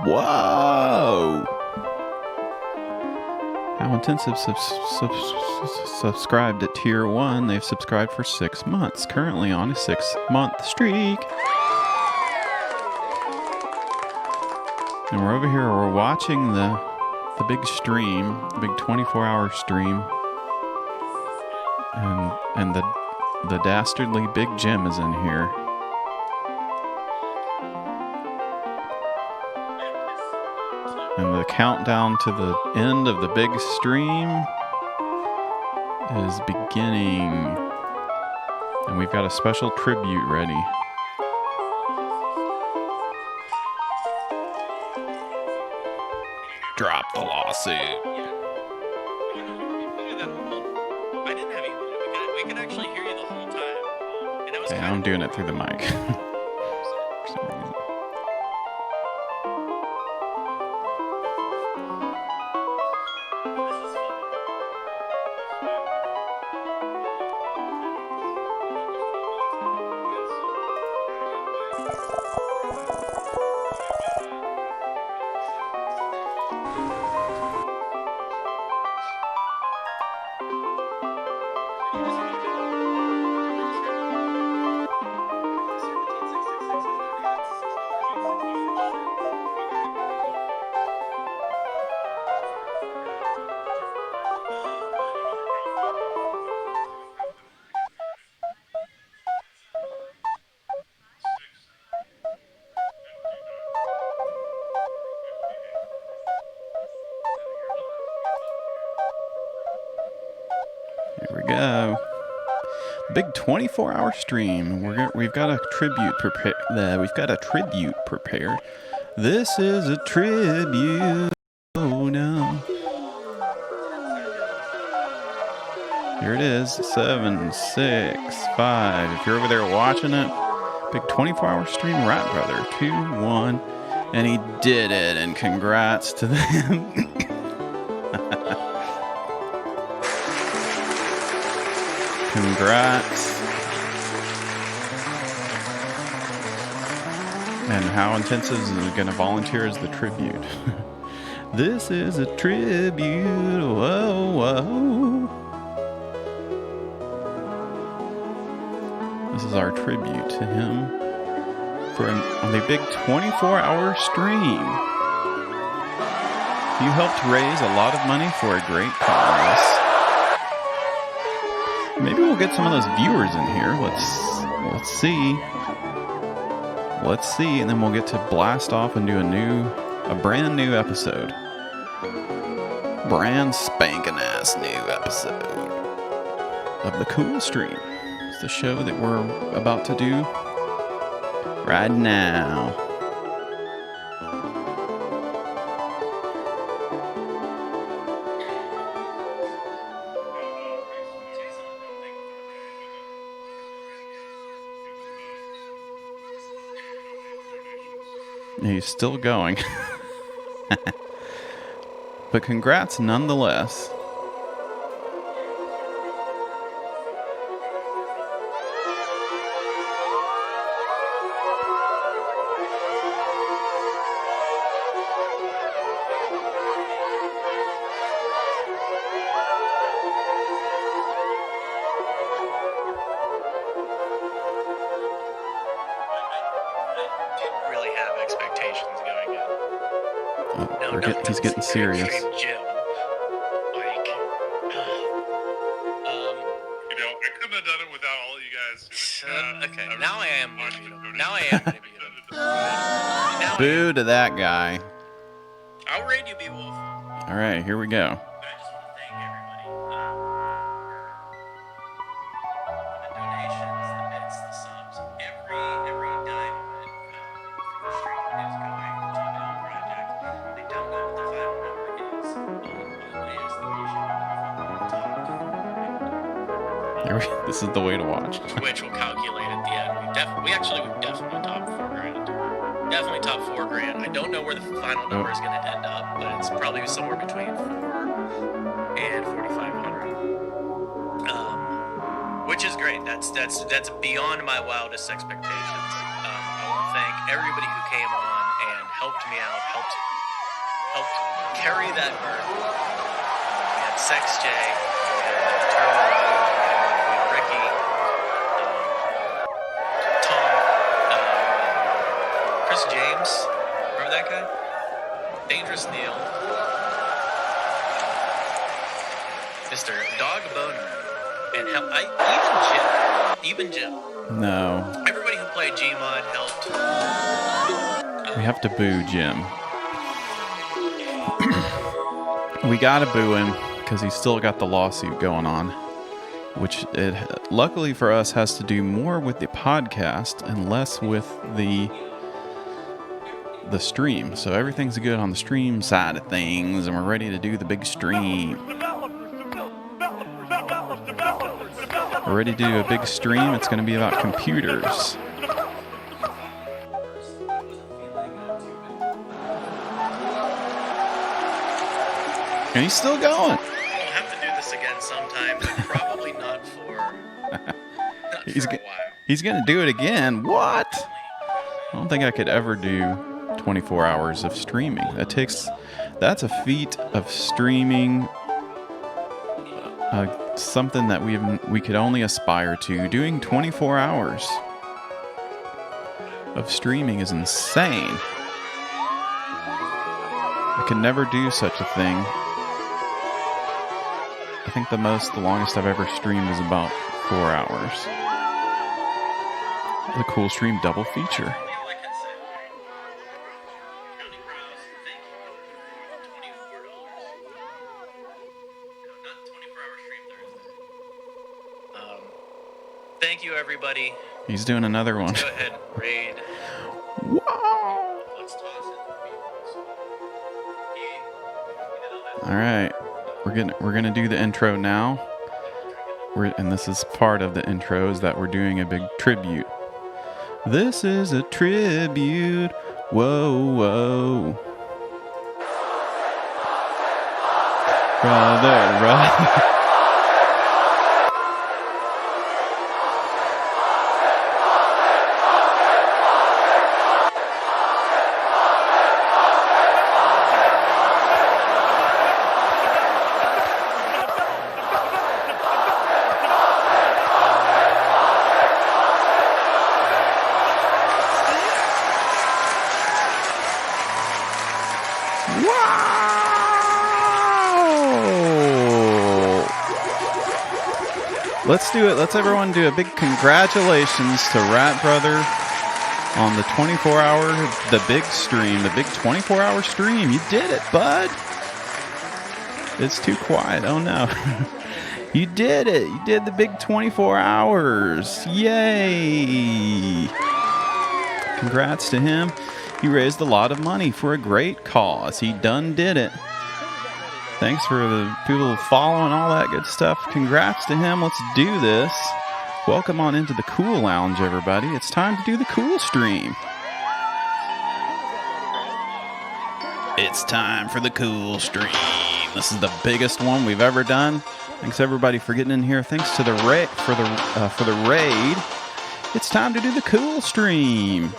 Whoa! How Intensive subscribed at Tier 1. They've subscribed for 6 months. Currently on a 6-month streak. And we're over here, we're watching the big stream, the big 24-hour stream. And the dastardly Big Jim is in here. And the countdown to the end of the big stream is beginning. And we've got a special tribute ready. Drop the lawsuit. I didn't have you. We could actually hear you the whole time. And it was I'm doing it through the mic. Here we go. Big 24-hour stream. We've got a tribute prepared. We've got a tribute prepared. This is a tribute. Oh no. Here it is. 7, 6, 5. If you're over there watching it, big 24-hour stream. Ratbrother 2, 1, and he did it. And congrats to them. Congrats. And How Intensive is going to volunteer as the tribute. This is a tribute. Whoa, whoa. This is our tribute to him for the big 24-hour stream. You helped raise a lot of money for a great cause. Maybe we'll we'll get some of those viewers in here. Let's see. Let's see, and then we'll get to blast off and do a brand new episode. Brand spanking ass new episode of the Cool Stream. It's the show that we're about to do right now. He's still going. But congrats nonetheless. He's getting serious. Jim. Like, I couldn't have done it without all you guys. Okay, now I am going to beat him. Now I am going to beat him. Boo to that guy. I'll raid you, Beowulf. All right, here we go. I just want to thank everybody for the donations, the bits, the subs, every dime of it. The stream is going to the Bill Project. They don't know what the final number is. By the way, it's the ratio This is the way to watch. which will calculate at the end. We've definitely top $4,000. Definitely top $4,000. I don't know where the final number is going to end up, but it's probably somewhere between 4 and 4,500. Which is great. That's beyond my wildest expectations. I want to thank everybody who came on and helped me out, helped carry that burden. We had Sex J, we had Turbo, we had Ricky, Tom, Chris James, remember that guy? Dangerous Neil, Mr. Dog Boner, and even Jim. No. Everybody who played Gmod helped. We have to boo Jim. We gotta boo him because he's still got the lawsuit going on, which luckily for us has to do more with the podcast and less with the stream. So everything's good on the stream side of things, and we're ready to do the big stream. We're ready to do a big stream. It's going to be about computers. And he's still going. We'll have to do this again sometime, but probably not for a while. He's going to do it again. What? I don't think I could ever do 24 hours of streaming. That's a feat of streaming. Something that we could only aspire to. Doing 24 hours of streaming is insane. I could never do such a thing. I think the longest I've ever streamed is about 4 hours. The Cool Stream double feature. Thank you, everybody. He's doing another one. Go ahead, raid. Wow. Let's toss it. All right, we're gonna do the intro now. And this is part of the intro is that we're doing a big tribute. This is a tribute. Whoa, whoa. Brother. Wow! Let's do it. Let's everyone do a big congratulations to Ratbrother on the 24-hour, the big stream, the big 24-hour stream. You did it, bud. It's too quiet. Oh, no. You did it. You did the big 24 hours. Yay. Congrats to him. He raised a lot of money for a great cause. He done did it. Thanks for the people following, all that good stuff. Congrats to him. Let's do this. Welcome on into the Cool Lounge, everybody. It's time to do the Cool Stream. It's time for the Cool Stream. This is the biggest one we've ever done. Thanks everybody for getting in here. Thanks to the for the raid. It's time to do the Cool Stream.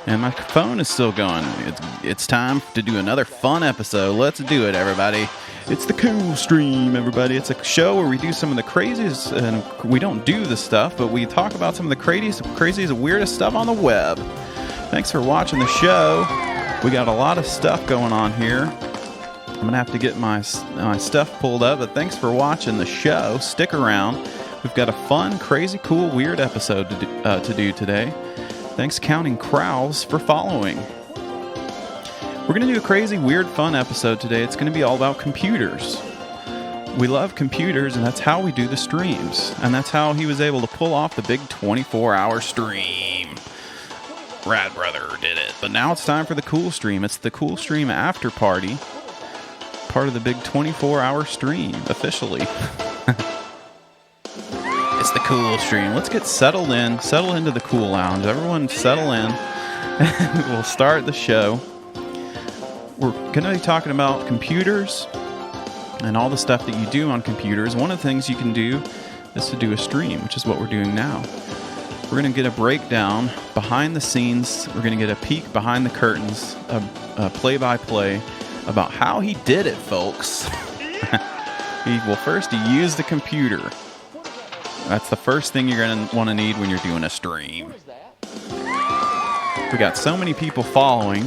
And my phone is still going. It's time to do another fun episode. Let's do it, everybody. It's the Cool Stream, everybody. It's a show where we do some of the craziest, and we don't do the stuff, but we talk about some of the craziest, weirdest stuff on the web. Thanks for watching the show. We got a lot of stuff going on here. I'm going to have to get my stuff pulled up, but thanks for watching the show. Stick around. We've got a fun, crazy, cool, weird episode to do today. Thanks, Counting Crows, for following. We're going to do a crazy, weird, fun episode today. It's going to be all about computers. We love computers, and that's how we do the streams. And that's how he was able to pull off the big 24-hour stream. Ratbrother did it. But now it's time for the Cool Stream. It's the Cool Stream after party. Part of the big 24-hour stream, officially. It's the Cool Stream. Let's get settled in. Settle into the Cool Lounge. Everyone settle in. We'll start the show. We're going to be talking about computers and all the stuff that you do on computers. One of the things you can do is to do a stream, which is what we're doing now. We're going to get a breakdown behind the scenes. We're going to get a peek behind the curtains, a play-by-play about how he did it, folks. First he used the computer. That's the first thing you're going to want to need when you're doing a stream. We got so many people following.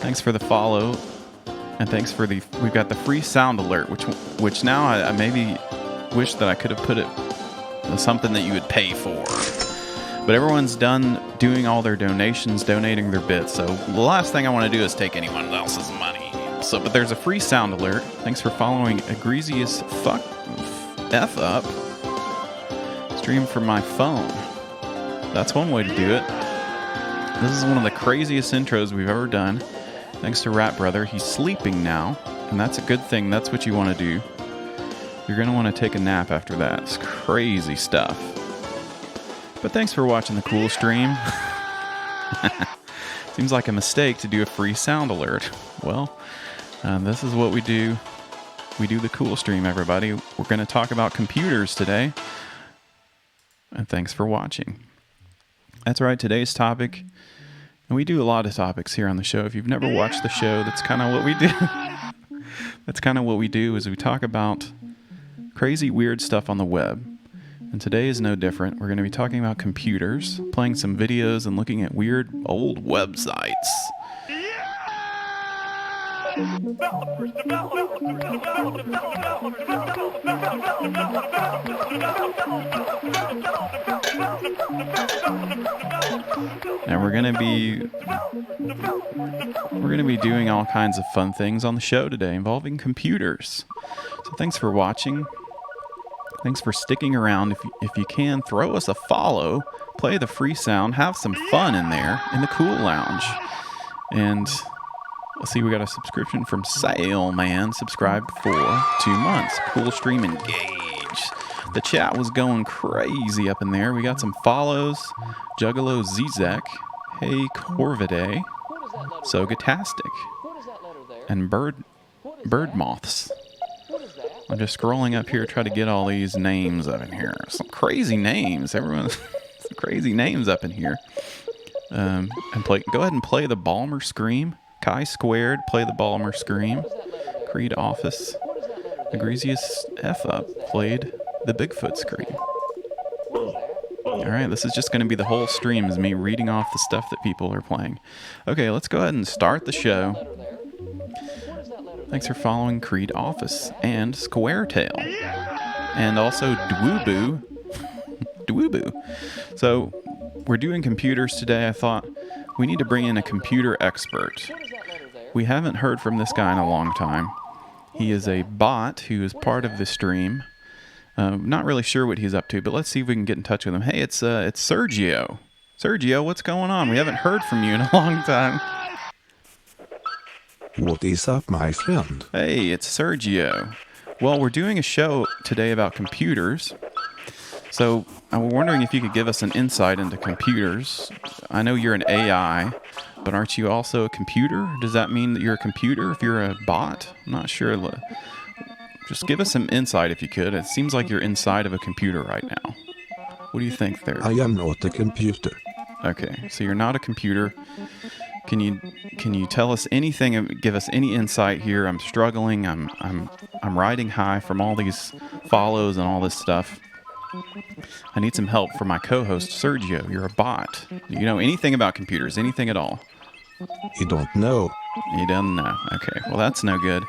Thanks for the follow. And thanks for we've got the free sound alert, which now I maybe wish that I could have put it as something that you would pay for. But everyone's done doing all their donations, donating their bits. So the last thing I want to do is take anyone else's money. But there's a free sound alert. Thanks for following Egregious F up. Stream from my phone. That's one way to do it. This is one of the craziest intros we've ever done. Thanks to Ratbrother. He's sleeping now, and that's a good thing. That's what you want to do. You're going to want to take a nap after that. It's crazy stuff. But thanks for watching the Cool Stream. Seems like a mistake to do a free sound alert. Well, this is what we do. We do the Cool Stream, everybody. We're going to talk about computers today. And thanks for watching. That's right, today's topic, and we do a lot of topics here on the show. If you've never watched the show, that's kind of what we do. That's kind of what we do, is we talk about crazy, weird stuff on the web. And today is no different. We're going to be talking about computers, playing some videos, and looking at weird old websites. And we're going to be doing all kinds of fun things on the show today involving computers. So thanks for watching. Thanks for sticking around. If you can, throw us a follow, play the free sound, have some fun in there in the Cool Lounge. And let's see, we got a subscription from Sailman, subscribed for 2 months. Cool Stream engaged. The chat was going crazy up in there. We got some follows. Juggalo Zizek, Hey Corvidae, Sogatastic, and Bird Moths. I'm just scrolling up here to try to get all these names up in here. Some crazy names. Everyone's some crazy names up in here. Go ahead and play the Balmer Scream. Chi Squared, play the Balmer Scream. Creed Office. Egregious F up played the Bigfoot Scream. Alright, this is just going to be the whole stream, is me reading off the stuff that people are playing. Okay, let's go ahead and start the show. Thanks for following Creed Office and Squaretail. and also Dwoobu. Dwoobu. So we're doing computers today. I thought we need to bring in a computer expert. We haven't heard from this guy in a long time. He is a bot who is part of the stream. Not really sure what he's up to, but let's see if we can get in touch with him. Hey, it's Sergio. Sergio, what's going on? We haven't heard from you in a long time. What is up, my friend? Hey, it's Sergio. Well, we're doing a show today about computers. So I'm wondering if you could give us an insight into computers. I know you're an AI, but aren't you also a computer? Does that mean that you're a computer if you're a bot? I'm not sure. Just give us some insight if you could. It seems like you're inside of a computer right now. What do you think there? I am not a computer. Okay, so you're not a computer. Can you tell us anything? Give us any insight here? I'm struggling. I'm riding high from all these follows and all this stuff. I need some help from my co-host Sergio. You're a bot. Do you know anything about computers? Anything at all? You don't know. You don't know. Okay, well that's no good.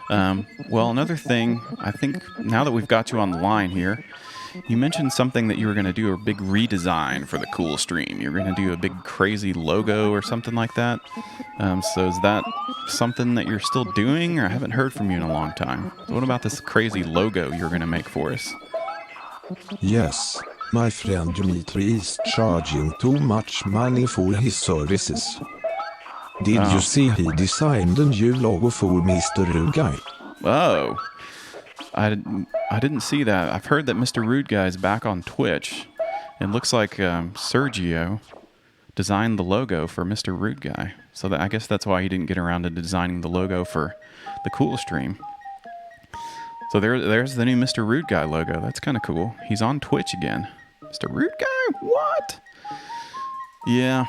Well, another thing, I think now that we've got you on the line here, you mentioned something that you were going to do a big redesign for the cool stream. You're going to do a big crazy logo or something like that. So is that something that you're still doing, or I haven't heard from you in a long time? So what about this crazy logo you're going to make for us? Yes, my friend Dimitri is charging too much money for his services. Did you see he designed a new logo for Mr. Rude Guy? Oh, I didn't see that. I've heard that Mr. Rude Guy is back on Twitch. It looks like Sergio designed the logo for Mr. Rude Guy. So I guess that's why he didn't get around to designing the logo for the cool stream. So there's the new Mr. Rude Guy logo. That's kind of cool. He's on Twitch again. Mr. Rude Guy? What? Yeah,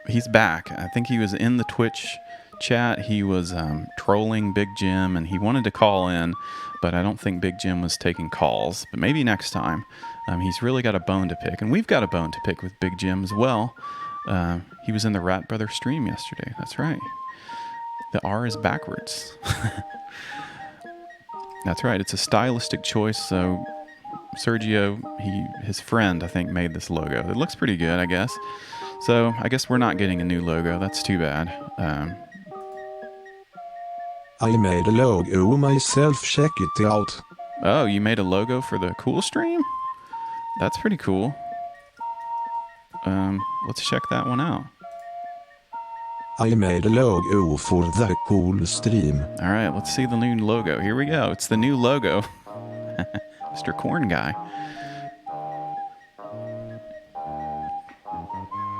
he's back. I think he was in the Twitch chat. He was trolling Big Jim, and he wanted to call in, but I don't think Big Jim was taking calls. But maybe next time. He's really got a bone to pick, and we've got a bone to pick with Big Jim as well. He was in the Ratbrother stream yesterday. That's right. The R is backwards. That's right. It's a stylistic choice. So Sergio, his friend, I think, made this logo. It looks pretty good, I guess. So I guess we're not getting a new logo. That's too bad. I made a logo myself, check it out. Oh, you made a logo for the cool stream? That's pretty cool. Let's check that one out. I made a logo for the cool stream. All right, let's see the new logo. Here we go. It's the new logo. Mr. Corn Guy.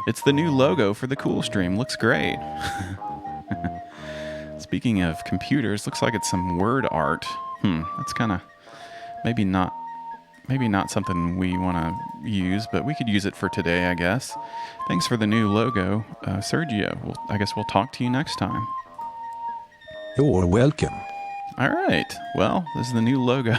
It's the new logo for the cool stream. Looks great. Speaking of computers, looks like it's some word art. That's kind of maybe not something we want to use, but we could use it for today, I guess. Thanks for the new logo, Sergio. I guess we'll talk to you next time. You're welcome. All right. Well, this is the new logo.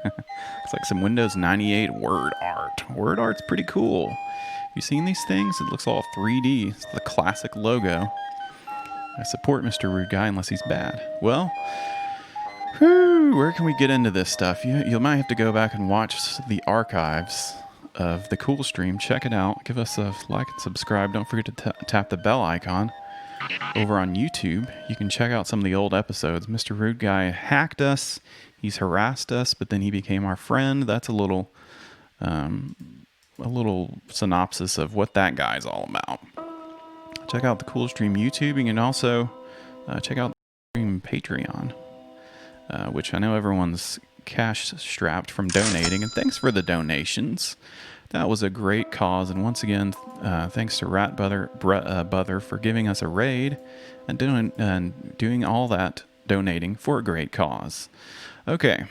It's like some Windows 98 word art. Word art's pretty cool. Have you seen these things? It looks all 3D. It's the classic logo. I support Mr. Rude Guy unless he's bad. Well, where can we get into this stuff? You might have to go back and watch the archives of the cool stream. Check it out. Give us a like and subscribe. Don't forget to tap the bell icon. Over on YouTube, you can check out some of the old episodes. Mr. Rude Guy hacked us. He's harassed us, but then he became our friend. That's a little synopsis of what that guy's all about. Check out the cool stream YouTube. You can also check out the stream Patreon. Which I know everyone's cash strapped from donating, and thanks for the donations. That was a great cause, and once again, thanks to Ratbrother for giving us a raid and doing all that donating for a great cause. Okay,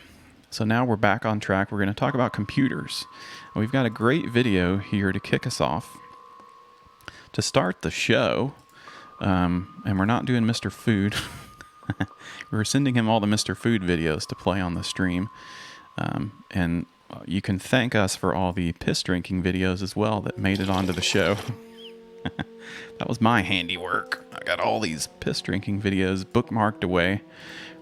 so now we're back on track. We're going to talk about computers. And we've got a great video here to kick us off. To start the show, and we're not doing Mr. Food. We were sending him all the Mr. Food videos to play on the stream. And you can thank us for all the piss drinking videos as well that made it onto the show. That was my handiwork. I got all these piss drinking videos bookmarked away,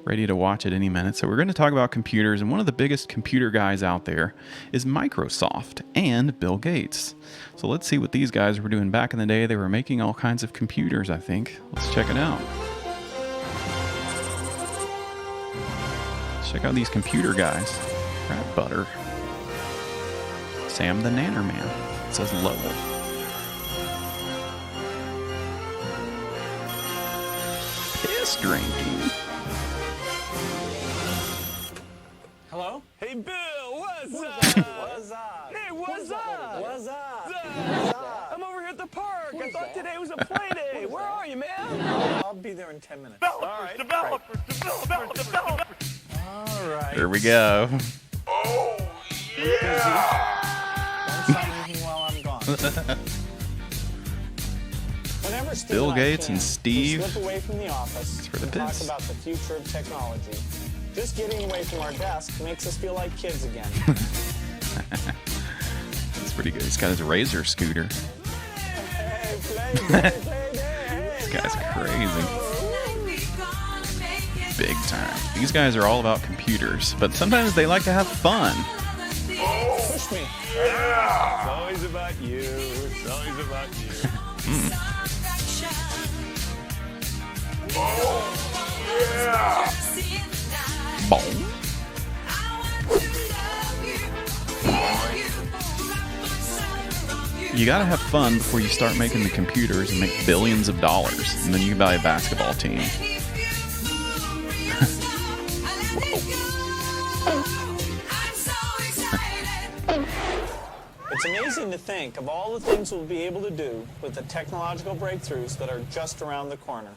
ready to watch at any minute. So we're going to talk about computers, and one of the biggest computer guys out there is Microsoft and Bill Gates. So let's see what these guys were doing back in the day. They were making all kinds of computers, I think. Let's check it out. Let's check out these computer guys. Ratbrother. Sam the Nanner Man. It says Lowell. Piss drinking. Hello? Hey, Bill, what's up? What's up? Hey, what's up? What's up? I'm over here at the park. I thought today was a play day. Where are you, man? I'll be there in 10 minutes. All right. Developers. All right. Here we go. Don't sign anything while I'm gone. Whenever Steve Bill and I Gates can, and Steve. we slip away from the office It's for the and talk piss. about the future of technology. Just getting away from our desk makes us feel like kids again. That's pretty good. He's got his Razor scooter. Hey, play. This guy's crazy. Big time. These guys are all about computers, but sometimes they like to have fun. Push me. It's always about you. It's always about you. Boom. You gotta have fun before you start making the computers and make billions of dollars, and then you can buy a basketball team. It's amazing to think of all the things we'll be able to do with the technological breakthroughs that are just around the corner.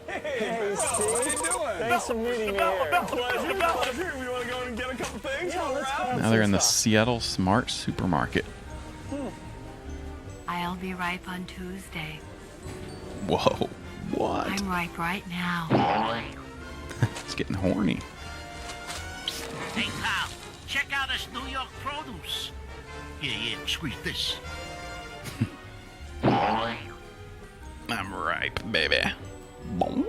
Hey, Steve. How you doing? Thanks for meeting me here. Pleasure. We want to go and get a couple things? Yeah, let's go. Now they're in the Seattle Smart Supermarket. I'll be ripe on Tuesday. Whoa. What? I'm ripe right now. It's getting horny. Hey, pal, check out this New York produce. Yeah, squeeze this. I'm ripe, baby. Boom.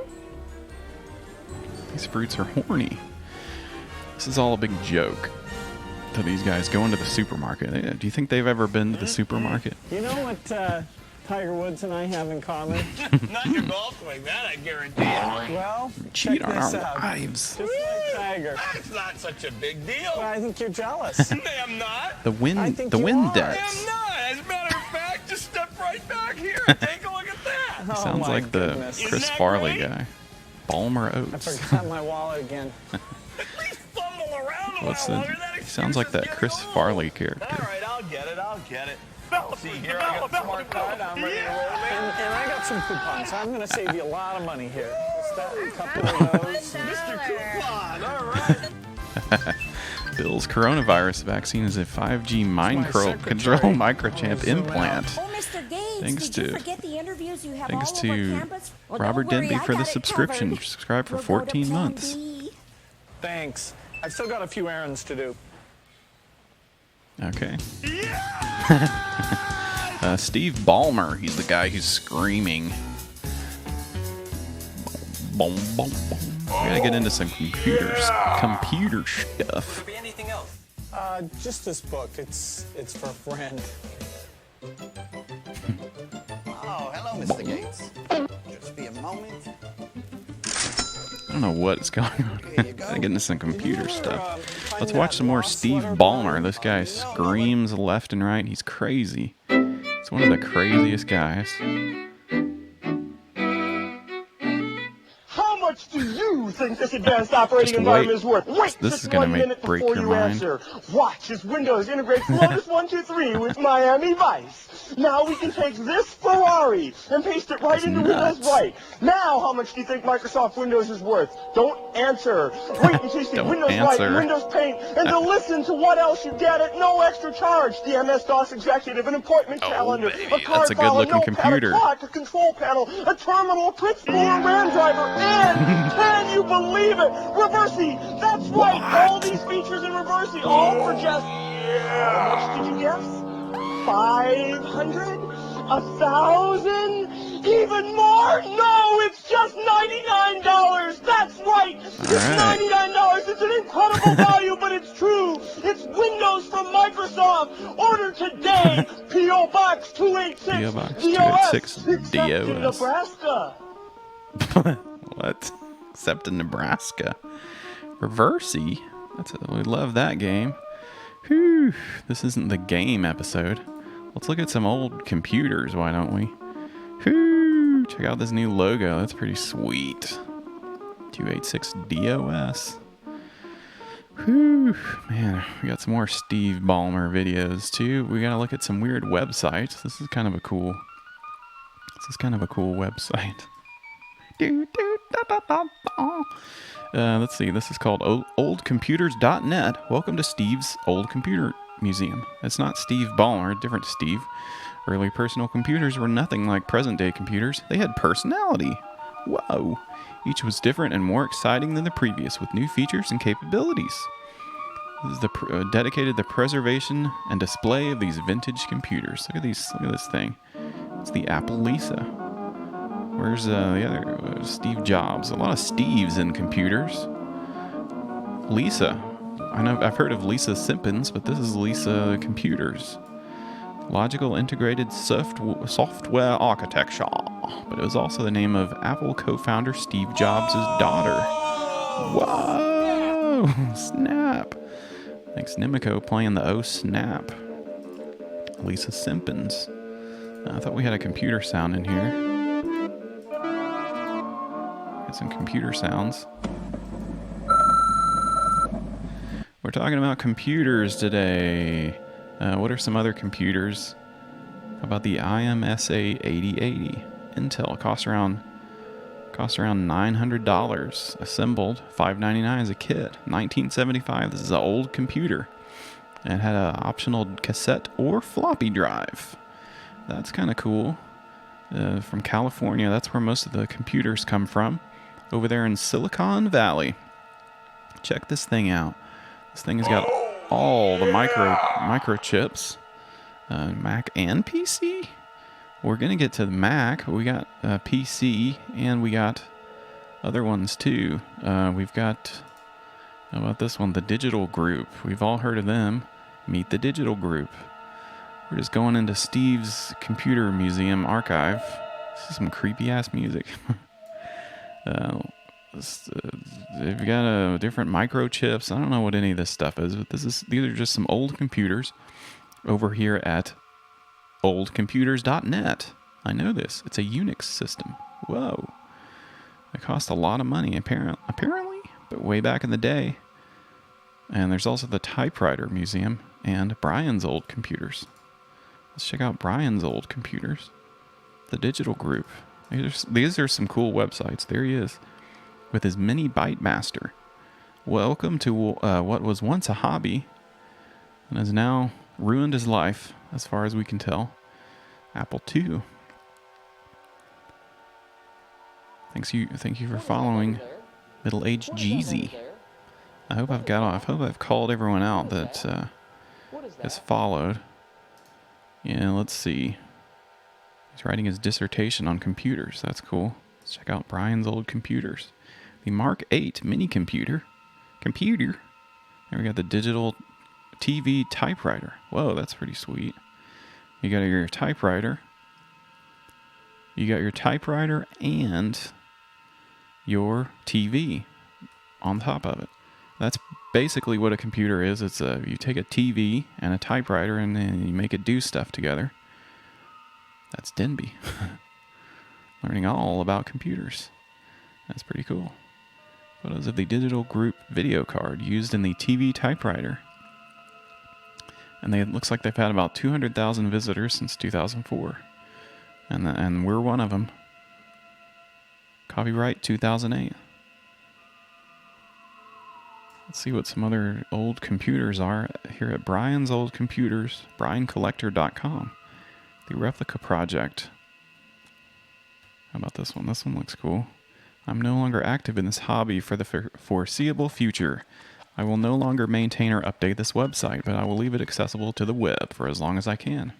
These fruits are horny. This is all a big joke to these guys going to the supermarket. Do you think they've ever been to the supermarket? You know what Tiger Woods and I have in common? Not your golf swing, that I guarantee you. Well, Cheat check on this our out. wives. Just like Tiger. That's not such a big deal. Well, I think you're jealous. I'm not. The wind, I think the you wind are. debts. I'm not. As a matter of fact, just step right back here and take a look at that. Oh, Sounds my like the goodness. Chris Isn't that Farley great? guy. Balmer I Oats. forgot my wallet again. At least fumble around a What's while the? longer. That He sounds like that excuse is Chris getting Farley old. character. All right, I'll get it. See, here I got the smart card. I'm ready to roll in. And I got some coupons. I'm going to save you a lot of money here. Just that, a couple of those. Mr. Coupon, all right. Bill's coronavirus vaccine is a 5G mind control microchip implant. Oh, Mr. Gates, Thanks did you to- forget the interviews you have Thanks all over to campus? Well, Robert don't worry, Denby I for the got it subscription. covered. Subscribe for We'll go to 14 Plan months. B. Thanks. I've still got a few errands to do. Okay. Steve Ballmer, he's the guy who's screaming. Boom, boom, boom. We gotta get into some computer stuff. Be anything else? Just this book. It's for a friend. Oh, hello, Mr. Gates. Just be a moment. I don't know what is going on. Here you go. Gotta get into some computer Remember, stuff. finding Let's watch that some more lost Steve letter Ballmer. behind? This guy No, screams left and right. He's crazy. He's one of the craziest guys. How much do you think this advanced operating Just environment wait. is worth? Wait This just is gonna 1 make- minute break before your you mind. answer. Watch as Windows integrates Lotus 123 with Miami Vice. Now we can take this Ferrari and paste it right That's into nuts. Windows Right. Now how much do you think Microsoft Windows is worth? Don't answer. Wait until you see Don't Windows Right answer. and Windows Paint and to listen to what else you get at no extra charge. The MS-DOS executive, an appointment Oh, calendar, baby, a card that's a file, good-looking notepad, computer. A clock, a control panel, a terminal, a principal, a RAM driver, and can you believe it? Reversi! That's right! All these features in Reversi, all for just... How much did you guess? 500? 1,000? Even more? No! No, it's just $99. That's right. It's $99. It's an incredible value, but it's true. It's Windows from Microsoft. Order today. P.O. Box 286. P.O. Box DOS. 286 Except in DOS. Nebraska. What? Except in Nebraska. Reversey. We love that game. Whew. This isn't the game episode. Let's look at some old computers, why don't we? Whew. Check out this new logo. That's pretty sweet. 286 DOS. Whew. Man, we got some more Steve Ballmer videos too. We gotta look at some weird websites. This is kind of a cool website. Let's see. This is called oldcomputers.net. Welcome to Steve's Old Computer Museum. It's not Steve Ballmer, a different Steve. Early personal computers were nothing like present-day computers. They had personality. Whoa. Each was different and more exciting than the previous, with new features and capabilities. This is dedicated to the preservation and display of these vintage computers. Look at these. Look at this thing. It's the Apple Lisa. Where's the other Steve Jobs? A lot of Steves in computers. Lisa. I know I've heard of Lisa Simpkins, but this is Lisa Computers. Logical integrated software architecture. But it was also the name of Apple co-founder Steve Jobs' daughter. Whoa! Snap. Thanks, Nimico, playing the Oh Snap. Lisa Simpkins. I thought we had a computer sound in here. Get some computer sounds. We're talking about computers today. What are some other computers? How about the IMSA 8080? Intel costs around $900. Assembled, $599 as a kit. 1975. This is an old computer. It had an optional cassette or floppy drive. That's kind of cool. From California, that's where most of the computers come from. Over there in Silicon Valley. Check this thing out. This thing has got all the microchips. Mac and PC? We're going to get to the Mac. We got PC, and we got other ones too. We've got, how about this one? The Digital Group. We've all heard of them. Meet the Digital Group. We're just going into Steve's Computer Museum archive. This is some creepy-ass music. They've got different microchips. I don't know what any of this stuff is, but these are just some old computers over here at oldcomputers.net. I know this. It's a Unix system. Whoa. It cost a lot of money, apparently, but way back in the day. And there's also the Typewriter Museum and Brian's old computers. Let's check out Brian's old computers. The Digital Group. These are some cool websites. There he is with his mini Byte Master. Welcome to what was once a hobby and has now ruined his life, as far as we can tell. Apple II. Thank you for following, Middle-aged Jeezy. I hope I've called everyone out that has followed. Yeah, let's see. He's writing his dissertation on computers. That's cool. Let's check out Brian's old computers. The Mark 8 mini computer. There we got the digital TV typewriter. Whoa, that's pretty sweet. You got your typewriter. You got your typewriter and your TV on top of it. That's basically what a computer is. It's you take a TV and a typewriter and then you make it do stuff together. That's Denby. Learning all about computers. That's pretty cool. Photos of the Digital Group video card used in the TV typewriter. And it looks like they've had about 200,000 visitors since 2004. And we're one of them. Copyright 2008. Let's see what some other old computers are here at Brian's Old Computers, briancollector.com. The Replica Project. How about this one? This one looks cool. I'm no longer active in this hobby for the foreseeable future. I will no longer maintain or update this website, but I will leave it accessible to the web for as long as I can.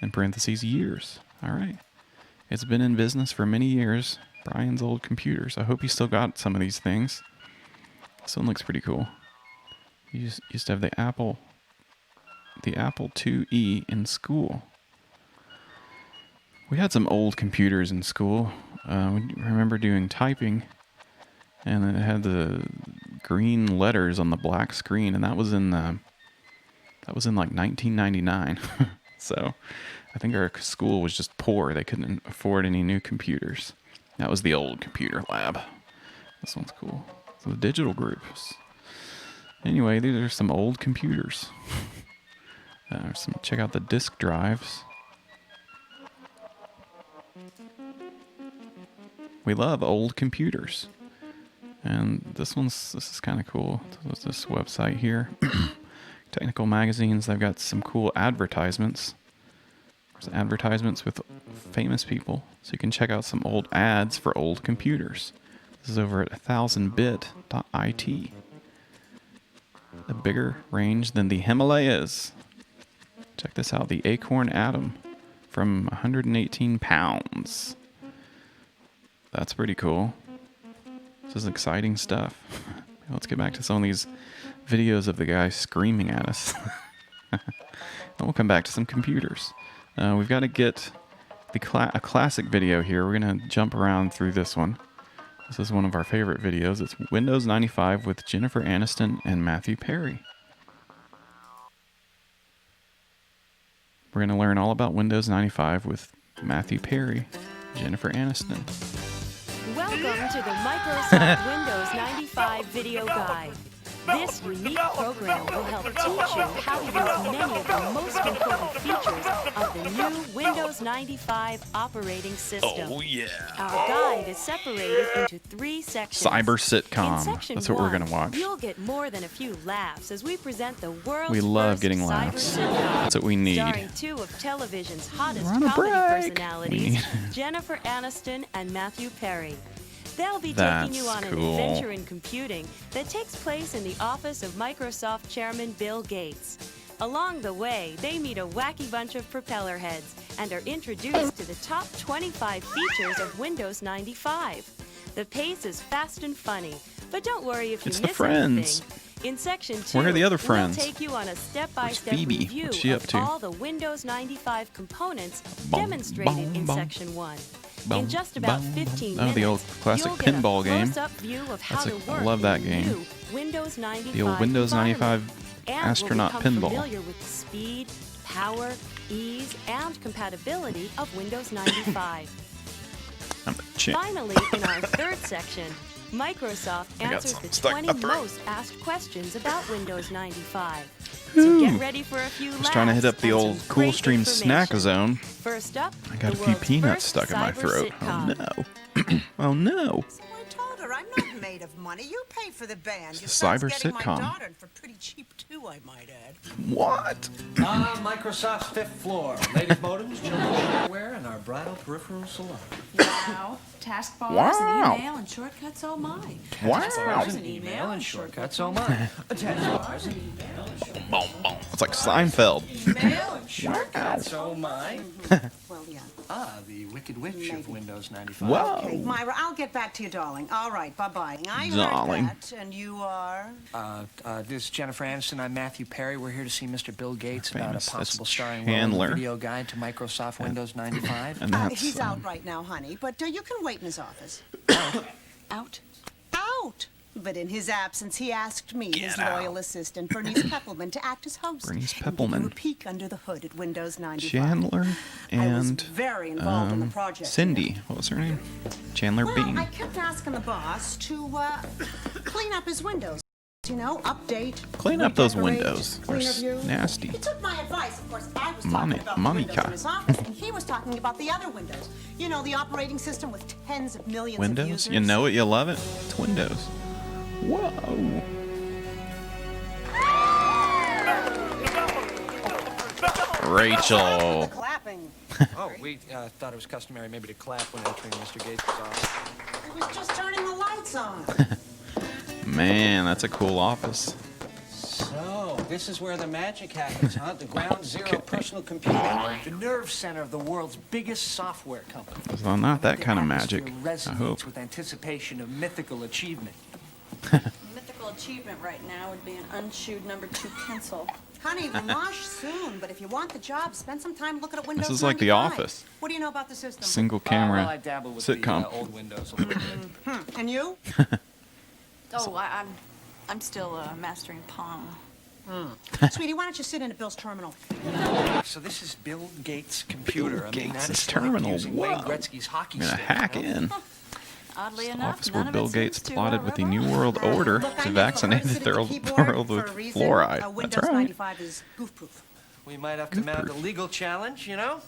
In parentheses, years. All right. It's been in business for many years. Brian's old computers. I hope you still got some of these things. This one looks pretty cool. You used to have the Apple IIe in school. We had some old computers in school. We remember doing typing, and it had the green letters on the black screen, and that was in like 1999. So I think our school was just poor. They couldn't afford any new computers. That was the old computer lab. This one's cool. So the digital groups. Anyway, these are some old computers. Check out the disk drives. We love old computers. And this is kind of cool. There's this website here. Technical magazines. They've got some cool advertisements. There's advertisements with famous people. So you can check out some old ads for old computers. This is over at 1000bit.it. A bigger range than the Himalayas. Check this out. The Acorn Atom from 118 pounds. That's pretty cool. This is exciting stuff. Let's get back to some of these videos of the guy screaming at us. And we'll come back to some computers. We've got to get a classic video here. We're going to jump around through this one. This is one of our favorite videos. It's Windows 95 with Jennifer Aniston and Matthew Perry. We're going to learn all about Windows 95 with Matthew Perry, Jennifer Aniston. Welcome to the Microsoft Windows 95 video guide. This unique program will help teach you how to use many of the most important features of the new Windows 95 operating system. Oh, yeah. Our guide is separated into 3 sections. Cyber sitcom. In section That's what we're going to watch. You'll get more than a few laughs as we present the world's We love first getting cyber laughs. sitcom. That's what we need. Starring 2 of television's hottest We're on a comedy break. personalities, Jennifer Aniston and Matthew Perry. They'll be That's taking you on an cool. adventure in computing that takes place in the office of Microsoft Chairman Bill Gates. Along the way, they meet a wacky bunch of propeller heads and are introduced to the top 25 features of Windows 95. The pace is fast and funny, but don't worry if you It's the miss friends. anything. In section 2, Where are the other friends? we'll take you on a step-by-step Where's Phoebe? review What's she up of to? all the Windows 95 components Bum, demonstrated bum, in bum. section 1. Bum, In just about bum, 15 bum. Oh, minutes, the old classic you'll get pinball a game. close-up view of how That's to I work love that in the game. new Windows 95 The old Windows 95 and astronaut will become pinball. familiar with the speed, power, ease, and compatibility of Windows 95. I'm the champ. Finally, in our 3rd section, Microsoft I got answers something the stuck in 20 my throat. most asked questions about Windows 95. So get ready for a few Just trying to hit up the old Cool Stream snack zone. First up, I got a the few world's peanuts first stuck in my cyber throat. sitcom. Oh no. Oh no. I told her I'm not made of money. You pay for the band. It's Your a son's cyber getting sitcom. my daughter, and for pretty cheap too, I might add. What? Microsoft's 5th floor. Ladies' modems, children's wear, and our bridal peripheral salon. Wow. Taskbars Wow. and email and shortcuts, oh my. Wow. Taskbars and email and shortcuts, oh my. Taskbars and email and shortcuts. Boom, boom. It's like Seinfeld. Email and shortcuts, oh my. Well, yeah. The Wicked Witch of Windows 95. Whoa. Okay, Myra, I'll get back to you, darling. All right, bye-bye. I Darling. heard that, and you are? This is Jennifer Aniston. I'm Matthew Perry. We're here to see Mr. Bill Gates about Famous. a possible That's starring Chandler. role in the video guide to Microsoft Windows 95. And that's He's out right now, honey, but you can wait in his office. Out. Out! But in his absence, he asked me, his Get out. loyal assistant, Bernice Peppelman, to act as host. Bernice and give you a Peppelman. peek under the hood at Windows 95. Chandler I was and very involved in the project. Cindy. What was her name? Chandler Well, Bing. I kept asking the boss to clean up his windows. You know, update. Clean up those redecorate, windows. Clean They're of you. nasty. He took my advice. Of course, I was talking Moni- about the Monica. windows in his office, and he was talking about the other windows. You know, the operating system with tens of millions of Windows? users. You know it, you love it. It's Windows. Whoa. Rachel. The clapping. Oh, we thought it was customary maybe to clap when entering Mr. Gates' office. I was just turning the lights on. Man, that's a cool office. So, This is where the magic happens, huh? The ground zero personal computer. The nerve center of the world's biggest software company. Well, not that kind of The magic. atmosphere I resonates hope. with anticipation of mythical achievement. Mythical achievement right now would be an unchewed #2 pencil. Honey, we launch soon, but if you want the job, spend some time looking at Windows This is like The 95. Office. What do you know about the system? Single Well, camera I dabble with sitcom. the old Windows a little bit. And you? Oh, I'm still mastering Pong. Sweetie, why don't you sit in at Bill's terminal? So this is Bill Gates' computer. Bill I mean, Gates' that's terminal. like using Wayne Wow. Gretzky's hockey I'm gonna stick. hack you know? in. Oddly The enough, office none where of Bill it Gates seems to plotted with the New revolve World around- Order Look, I to never vaccinate heard the of third keyboard world for a with reason. fluoride. That's Windows right. 95 is goof-proof. We might have to mount a legal challenge, you know?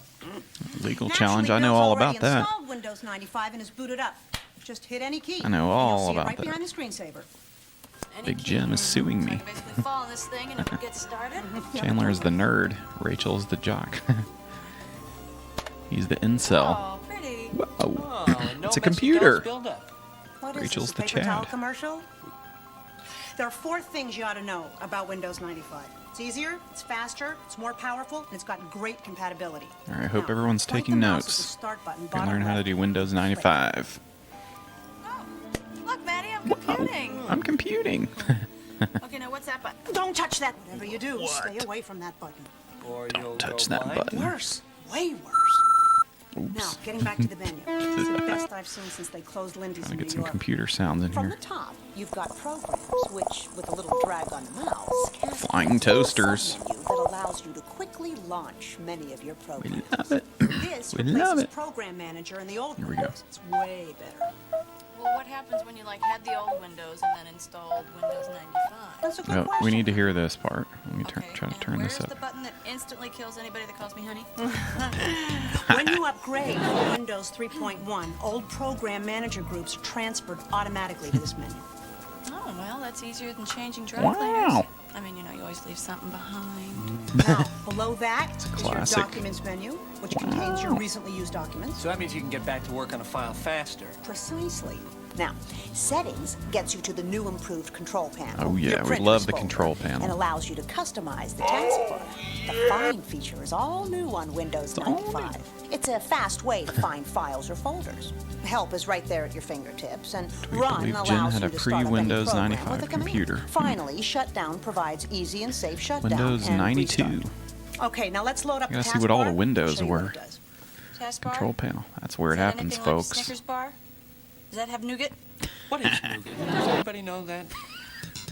Legal Naturally, challenge. I know Bill's all already about that. installed Windows 95 and is booted up. Just hit any key. I know and all you'll see about it right that. behind the screensaver. Big Jim is suing me. Basically fall in this thing and it gets started. Chandler is the nerd. Rachel's the jock. He's the incel. Oh, pretty. Whoa. Oh, no It's a messy computer. dolls buildup. What is Rachel's this, a the paper towel Chad. commercial? There are 4 things you ought to know about Windows 95. It's easier, it's faster, it's more powerful, and it's got great compatibility. All right, I hope Now, everyone's point taking the mouse at the notes. start button, We're gonna bottom learn how to left. do Windows 95. Look, Maddie, I'm Whoa. computing. I'm computing. Okay, now what's that button? Don't touch that. Whatever you do, stay away from that button. Or you'll touch go that blind. button. Worse, way worse. Now, getting back to the menu. It's the best I've seen since they closed Lindy's Gotta in get New some York. computer sounds in From here. the top, you've got programs, which, with a little drag on the mouse, can Flying toasters. menu that allows you to quickly launch many of your We programs. love it. This We replaces love it. Program Manager in the old Here we go. Windows. It's way better. Well, what happens when you had the old Windows and then installed Windows 95? That's a good Oh, question. we need to hear this part. Let me Okay, try to and turn where's this the up. button that instantly kills anybody that calls me honey? When you upgrade to Windows 3.1, old Program Manager groups are transferred automatically to this menu. Oh, well, that's easier than changing dry Wow. cleaners. I mean, you always leave something behind. Now, below that is your classic. Documents menu, which contains your recently used documents. So that means you can get back to work on a file faster. Precisely. Now, Settings gets you to the new improved control panel. Oh, yeah, your we printers love the folder, control panel. And allows you to customize the taskbar. The Find feature is all new on Windows 95. It's a fast way to find files or folders. Help is right there at your fingertips, and Run believe allows Jen had you a to start up any pre-Windows program 95 with a command. computer. Finally, Shutdown provides easy and safe shutdown. Windows and 92. restart. Okay, now let's load up I the gotta see what all the taskbar. windows I'll show you what were. it does. Taskbar? Control panel. That's where it Is that happens, anything folks. Like a Snickers bar? Does that have nougat? What is nougat? Does anybody know that?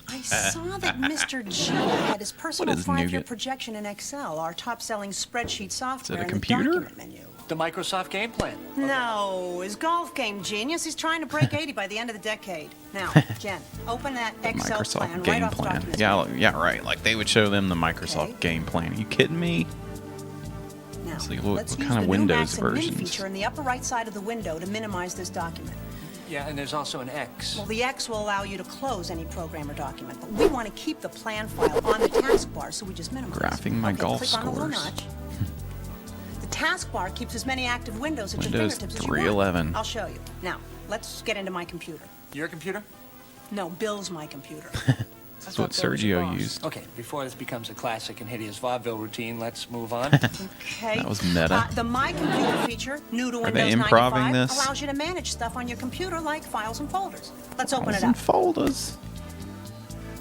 I saw that Mr. G had his personal is 5-year nougat? projection in Excel, our top-selling spreadsheet software a in the computer? document menu. The Microsoft game plan. No, his golf game genius. He's trying to break 80 by the end of the decade. Now, Jen, open that Excel plan Microsoft right game off the plan. documents Yeah, menu. yeah, right. Like they would show them the Microsoft Okay. game plan. Are you kidding me? Now, Let's see, what let's use kind of the new Windows Max and Min versions? feature in the upper right side of the window to minimize this document. Yeah, and there's also an X. Well, the X will allow you to close any program or document, but we want to keep the plan file on the taskbar, so we just minimize. Graphing my Okay, golf click on the little scores. notch. The taskbar keeps as many active windows at your Windows fingertips as 311. you want. I'll show you. Now, let's get into my computer. Your computer? No, Bill's my computer. That's what Sergio used. Okay, before this becomes a classic and hideous vaudeville routine, let's move on. Okay. That was meta. The My Computer feature, new to Are Windows they 95, improving this? allows you to manage stuff on your computer like files and folders. Let's open it Files and up. folders.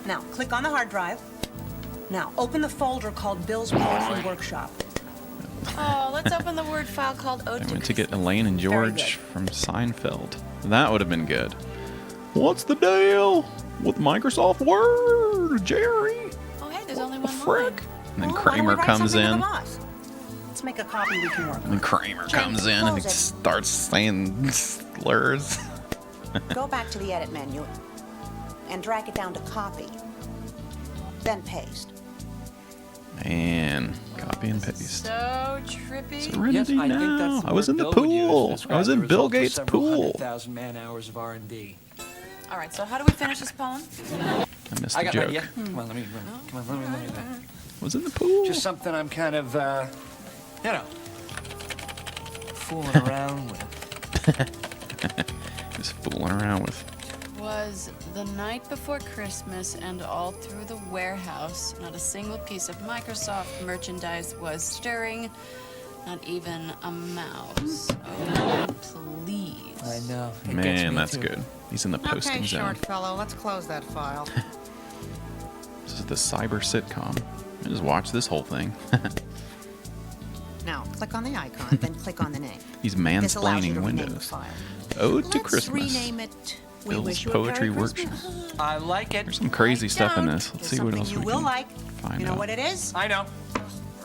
Now, click on the hard drive. Now, open the folder called Bill's Poetry Workshop. Oh, let's open the Word file called I Ode went to get Elaine and Very George from Seinfeld. That would have been good. What's the deal with Microsoft Word, Jerry? Oh, hey, there's only one Frick. line. And then Well, why don't we Kramer write comes something to in. the boss? Let's make a copy we can work And on. then Kramer Jen, comes in and he close it. starts saying slurs. Go back to the edit menu and drag it down to copy. Then paste. And copy and paste. So trippy. Serenity Yes, I think now. that's the I was word in the Bill would use to pool. I describe was the in Bill result of Gates' several pool. 100,000 man-hours of R&D. All right, so how do we finish this poem? I missed I the got joke. an idea. Come on, let me do that. Was in the pool. Just something I'm kind of, you know, fooling around with. Just fooling around with. was the night before Christmas, and all through the warehouse, not a single piece of Microsoft merchandise was stirring, not even a mouse. Oh, please. I know. Man, that's good. He's in the posting Okay, zone. short fellow, let's close that file. This is the cyber sitcom. I just watch this whole thing. Now, click on the icon, then click on the name. He's This allows you mansplaining to rename the Windows. file. Ode to Let's Christmas. rename it. We Bill's wish you a Poetry Merry Workshop. Christmas. I like it. There's some crazy stuff in Don't. this. Let's There's see what something else you we will can like. find You know out. what it is? I know.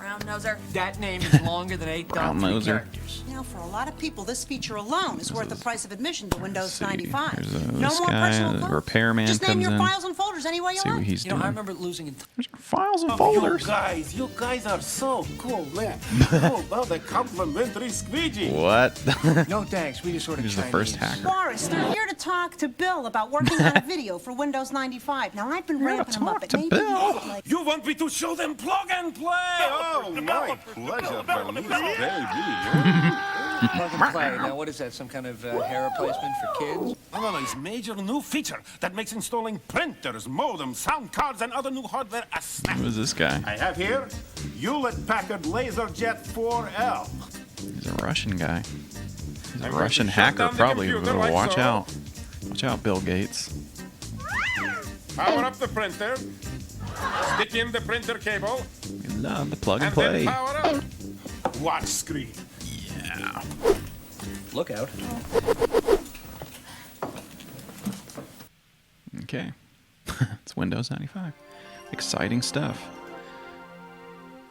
Round noser. That name is longer than 8 Brown three noser. characters. You know, for a lot of people, this feature alone is worth the price of admission to Windows See, 95. there's No this more guy, personal the quotes. repairman Just name comes your in. files and folders any way you See what like. he's You know, doing. I remember losing it. Files and folders. You guys are so cool, man. How about the complimentary squeegee? What? No thanks. We just sort of He's the Chinese. first hacker. Boris, they're here to talk to Bill about working on a video for Windows 95. Now, I've been You're ramping gonna him up, talk but to maybe Bill? you'd like... You want me to show them plug and play? Oh, my pleasure, Bernice, baby. Plug and play. Now, what is that? Some kind of hair replacement for kids? No, it's major new feature that makes installing printers, modems, sound cards, and other new hardware a snap. Who is this guy? I have here Hewlett-Packard LaserJet 4L. He's a Russian guy. He's a I'm Russian ready to shut hacker, down the probably. computer like Watch so. out. Watch out, Bill Gates. Power up the printer. Stick in the printer cable. We love the plug and And play. then power up. Watch screen. Yeah. Look out. Okay. It's Windows 95. Exciting stuff.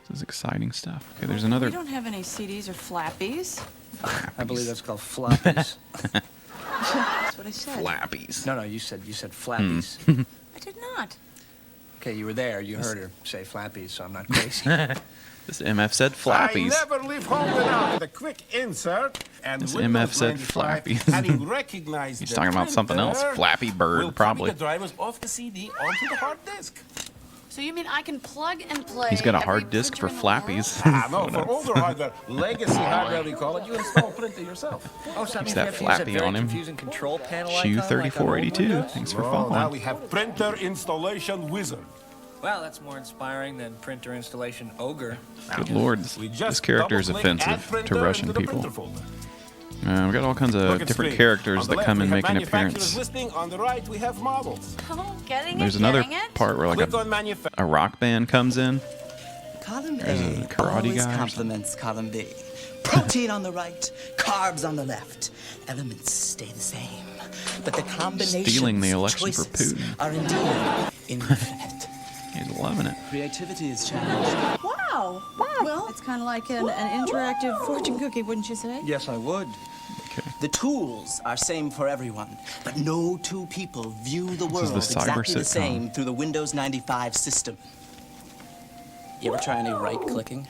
This is exciting stuff. Okay, there's another. We don't have any CDs or flappies. I believe that's called floppies. That's what I said. Flappies. No, you said flappies. I did not. Okay, you were there. You heard her say flappies, so I'm not crazy. This MF said flappies. I never leave home without a quick insert. And This Windows MF said 95, flappies. having recognized He's the talking about something else. printer, Flappy Bird, will probably. copy the drivers off the CD onto the hard disk. So you mean I can plug and play? He's got a every hard disk for printer in the world? flappies. No, for older hardware, legacy hardware we call it, you install a printer yourself. Oh, so that means that you have to use that flappy very on him. confusing control panel Shoe icon like on old 3482. Windows? Thanks for Now following. we have printer installation wizard. Well, that's more inspiring than printer installation ogre. Good lord, We this just character is double-click add offensive to printer Russian into the people. printer folder. We got all kinds Look of at different screen. characters On the that left, come we and have make an manufacturer's appearance. listing. On the right, we have models. Oh, getting There's it, another getting it. part where like Click on manufacturer. a rock band comes in. Column There's a A karate always guy or complements column B. Protein on the right, carbs on the left. Elements stay the same, but the combinations Stealing the election for choices Putin. are indeed infinite. He's loving it. Creativity is challenged. Wow. Well, it's kind of like an interactive fortune cookie, wouldn't you say? Yes, I would. The tools are same for everyone, but no two people view the This is world the cyber exactly the sitcom. same through the Windows 95 system. You ever try any right-clicking?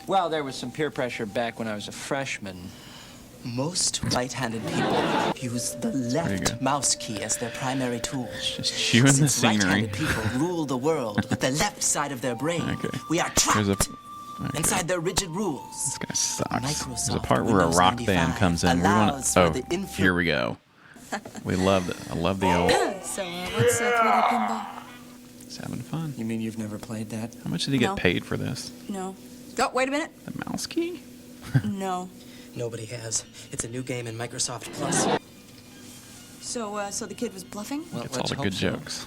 Well, there was some peer pressure back when I was a freshman. Most right-handed people use the left mouse key as their primary tool. Just chewing the Since scenery. right-handed people rule the world with the left side of their brain, we are There's trapped a inside their rigid rules. This guy sucks. There's a Microsoft part where a Windows rock band 95 comes in. We want allows to. for the Oh, here we go. We love it. I love the old. So, what's 3D pinball? He's having fun. You mean you've never played that? How much did he No. get paid for this? No. Oh, wait a minute. The mouse key? No. Nobody has. It's a new game in Microsoft Plus. So, so the kid was bluffing? Gets all the good jokes.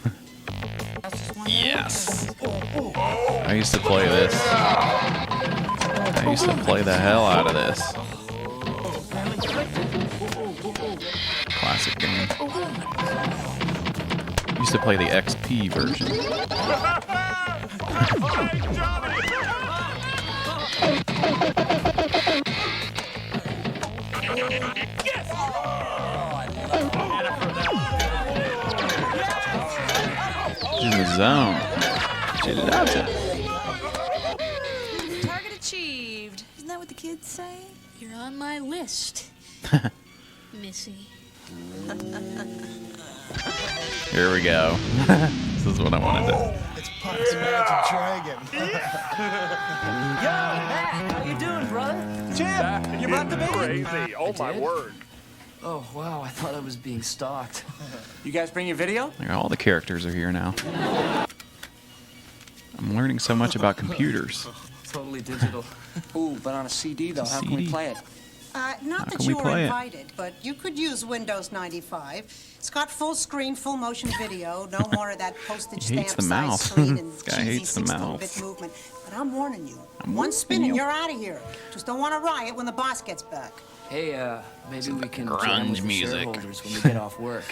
Yes. I used to play this. I used to play the hell out of this. Classic game. Used to play the XP version. She's in the zone. She loves it. Target achieved. Isn't that what the kids say? You're on my list, Missy. Here we go. This is what I wanted to. It's Puck's Magic Dragon. Yo, Matt, how you doing, brother? Jim, you brought the baby. Crazy. Oh, my word. Oh, wow, I thought I was being stalked. You guys bring your video? Like, all the characters are here now. I'm learning so much about computers. Totally digital. Ooh, but on a CD, though, how can we play it? Not that you were invited, but you could use Windows 95. It's got full screen, full motion video, no more of that postage stamp size screen and cheesy 16-bit movement. But I'm warning you. One spin and you're out of here. Just don't want to riot when the boss gets back. Hey, maybe we can grunge with the music shareholders when we get off work.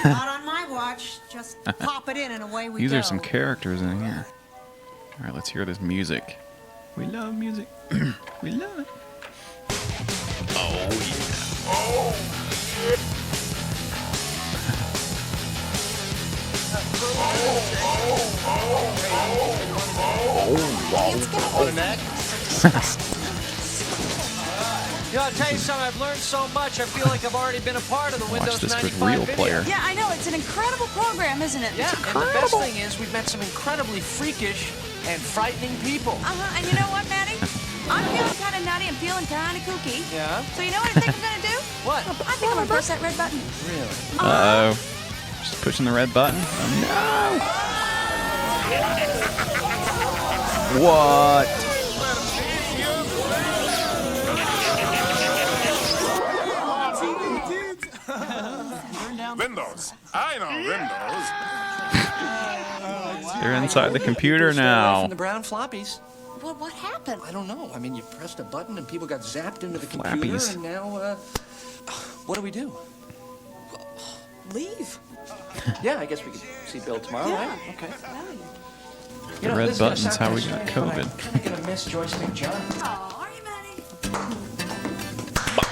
Not on my watch. Just pop it in and away we These go. are some characters in here. All right, let's hear this music. We love music. We love it. Oh, yeah. Oh, shit. You know, I'll tell you something, I've learned so much, I feel like I've already been a part of the Windows 95 real video. player. Yeah, I know. It's an incredible program, isn't it? Yeah, and the best thing is we've met some incredibly freakish and frightening people. And you know what, Maddie? I'm feeling kind of nutty. I'm feeling kind of kooky. Yeah? So you know what I think I'm going to do? What? I think I'm going to press that red button. Really? Uh-oh. Just pushing the red button. Oh, no. What? Windows. I know Windows. They're inside the computer now. From the brown floppies. What happened? I don't know. I mean, you pressed a button and people got zapped into the computer, Flappies. and now, what do we do? Leave. Yeah, I guess we could see Bill tomorrow, right? Okay. The red button's how we got COVID. I'm kind of gonna miss joystick John. Oh, are you, Maddie?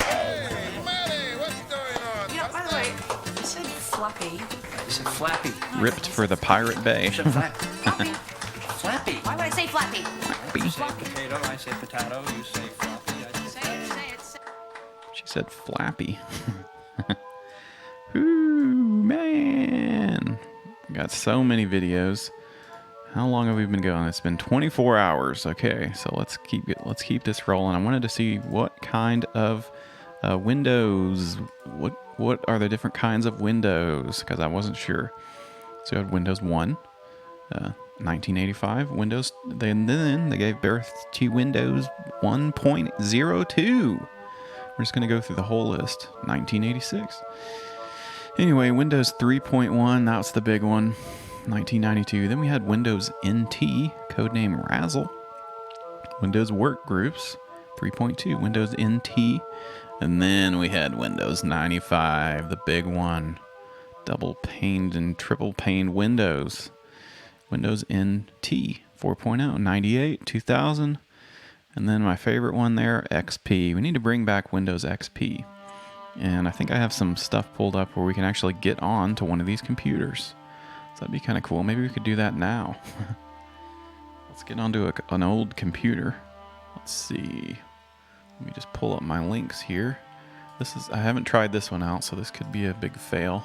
Hey, Maddie, what's going on? You know, by the way, I said floppy. You said flappy. Ripped for the Pirate Bay. You said flappy. Flappy. Why would I say flappy? You say potato, I say potato, you say floppy, I say... Say it. She said flappy. Ooh, man. Got so many videos. How long have we been going? It's been 24 hours. Okay, so let's keep this rolling. I wanted to see what kind of Windows. What are the different kinds of Windows? Because I wasn't sure. So we had Windows 1, 1985. Windows. Then they gave birth to Windows 1.02. We're just gonna go through the whole list. 1986. Anyway, Windows 3.1. That's the big one. 1992. Then we had Windows NT, codename Razzle. Windows Workgroups, 3.2. Windows NT. And then we had Windows 95, the big one. Double-paned and triple-paned Windows. Windows NT, 4.0. 98, 2000. And then my favorite one there, XP. We need to bring back Windows XP. And I think I have some stuff pulled up where we can actually get on to one of these computers. So that'd be kind of cool. Maybe we could do that now. Let's get onto an old computer. Let's see. Let me just pull up my links here. I haven't tried this one out, so this could be a big fail.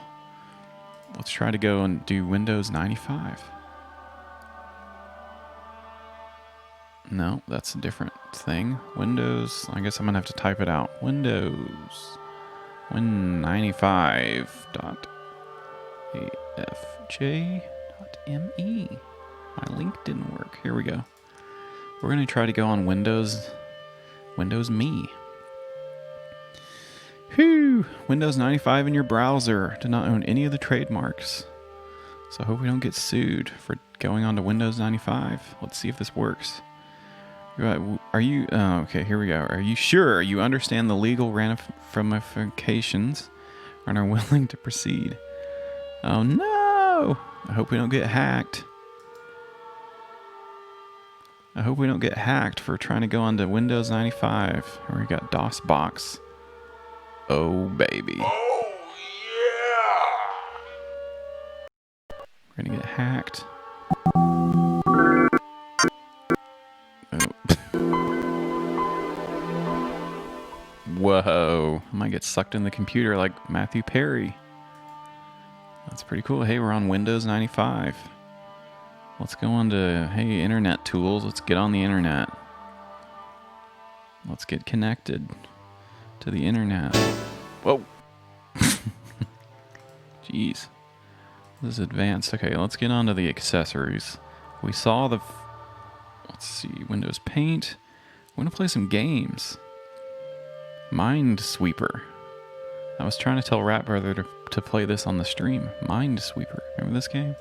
Let's try to go and do Windows 95. No, that's a different thing. Windows, I guess I'm gonna have to type it out. Windows Win95.afj.me. My link didn't work. Here we go. We're gonna try to go on Windows Me. Whew! Windows 95 in your browser. Do not own any of the trademarks. So I hope we don't get sued for going on to Windows 95. Let's see if this works. Are you... okay, here we go. Are you sure you understand the legal ramifications and are willing to proceed? Oh no! I hope we don't get hacked. I hope we don't get hacked for trying to go onto Windows 95. Where we got DOSBox. Oh, baby. Oh, yeah! We're gonna get hacked. Whoa. I might get sucked in the computer like Matthew Perry. That's pretty cool. Hey, we're on Windows 95. Let's go on to, hey, Internet Tools. Let's get on the Internet. Let's get connected to the Internet. Whoa. Jeez. This is advanced. Okay, let's get on to the accessories. We saw the... Let's see. Windows Paint. I want to play some games. Minesweeper. I was trying to tell Ratbrother to play this on the stream. Minesweeper. Remember this game?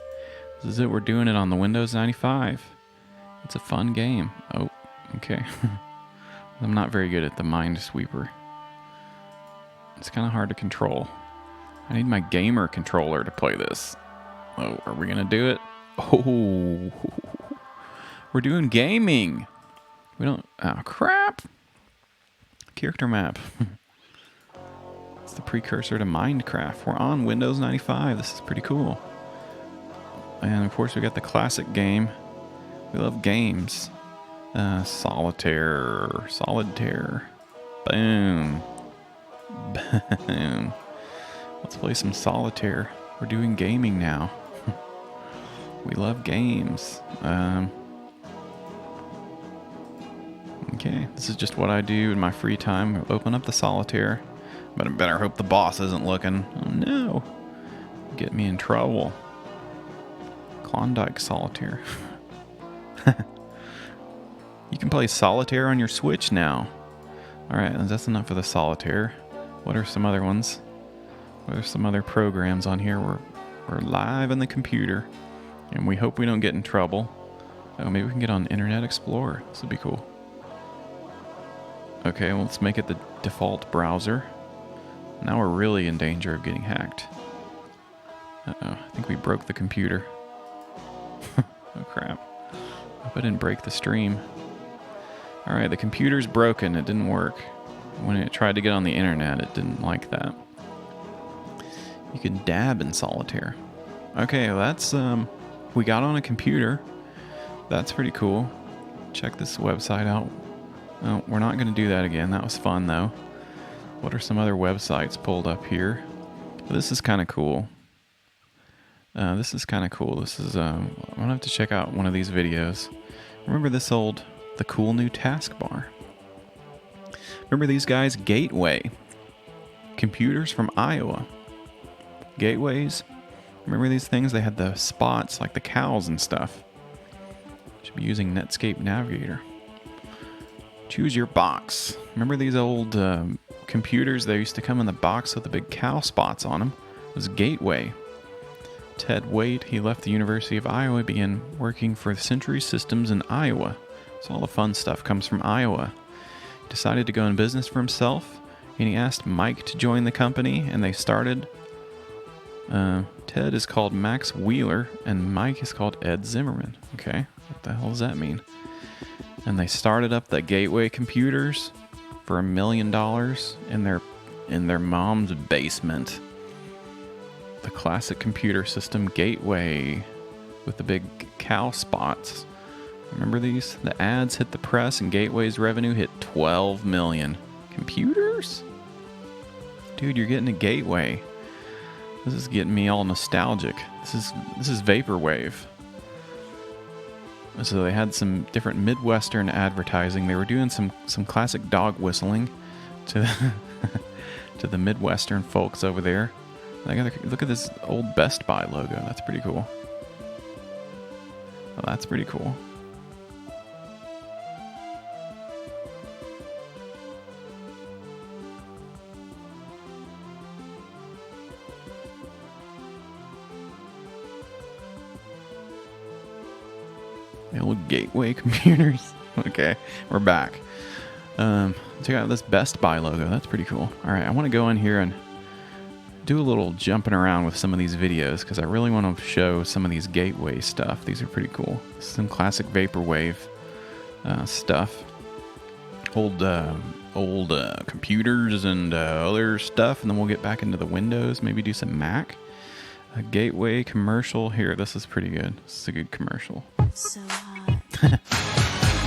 This is it. We're doing it on the Windows 95. It's a fun game. Oh, okay. I'm not very good at the Minesweeper. It's kind of hard to control. I need my gamer controller to play this. Oh, are we going to do it? Oh, we're doing gaming. We don't... Oh, crap. Character map. It's the precursor to Minecraft. We're on Windows 95. This is pretty cool. And, of course, we got the classic game. We love games. Solitaire. Boom. Boom. Let's play some solitaire. We're doing gaming now. We love games. Okay, this is just what I do in my free time. Open up the solitaire. But I better hope the boss isn't looking. Oh no. Get me in trouble. Klondike Solitaire. You can play solitaire on your Switch now. Alright, that's enough for the solitaire. What are some other ones? What are some other programs on here? We're live on the computer. And we hope we don't get in trouble. Oh, maybe we can get on Internet Explorer. This would be cool. Okay, well, let's make it the default browser. Now we're really in danger of getting hacked. Uh-oh, I think we broke the computer. Oh, crap. Hope I didn't break the stream. Alright, the computer's broken. It didn't work. When it tried to get on the internet, it didn't like that. You can dab in solitaire. Okay, well that's, we got on a computer. That's pretty cool. Check this website out. Oh, we're not going to do that again. That was fun, though. What are some other websites pulled up here? This is kind of cool. This is kind of cool. This is, I'm going to have to check out one of these videos. Remember this old, the cool new taskbar? Remember these guys? Gateway. Computers from Iowa. Gateways. Remember these things? They had the spots like the cows and stuff. Should be using Netscape Navigator. Choose your box. Remember these old computers? They used to come in the box with the big cow spots on them. It was Gateway. Ted Waite, he left the University of Iowa, began working for Century Systems in Iowa. So all the fun stuff comes from Iowa. He decided to go in business for himself, and he asked Mike to join the company, and they started. Ted is called Max Wheeler, and Mike is called Ed Zimmerman. Okay, what the hell does that mean? And they started up the Gateway computers for $1 million in their mom's basement. The classic computer system Gateway with the big cow spots. Remember these? The ads hit the press and Gateway's revenue hit $12 million. Computers? Dude, you're getting a Gateway. This is getting me all nostalgic. This is Vaporwave. So they had some different Midwestern advertising. They were doing some classic dog whistling to to the Midwestern folks over there. Look at this old Best Buy logo. That's pretty cool. Oh, that's pretty cool. The old Gateway computers. Okay, we're back. Check out this Best Buy logo. That's pretty cool. All right, I want to go in here and do a little jumping around with some of these videos because I really want to show some of these Gateway stuff. These are pretty cool. Some classic Vaporwave stuff. Old computers and other stuff, and then we'll get back into the Windows. Maybe do some Mac. A Gateway commercial here. This is pretty good. This is a good commercial. So hot.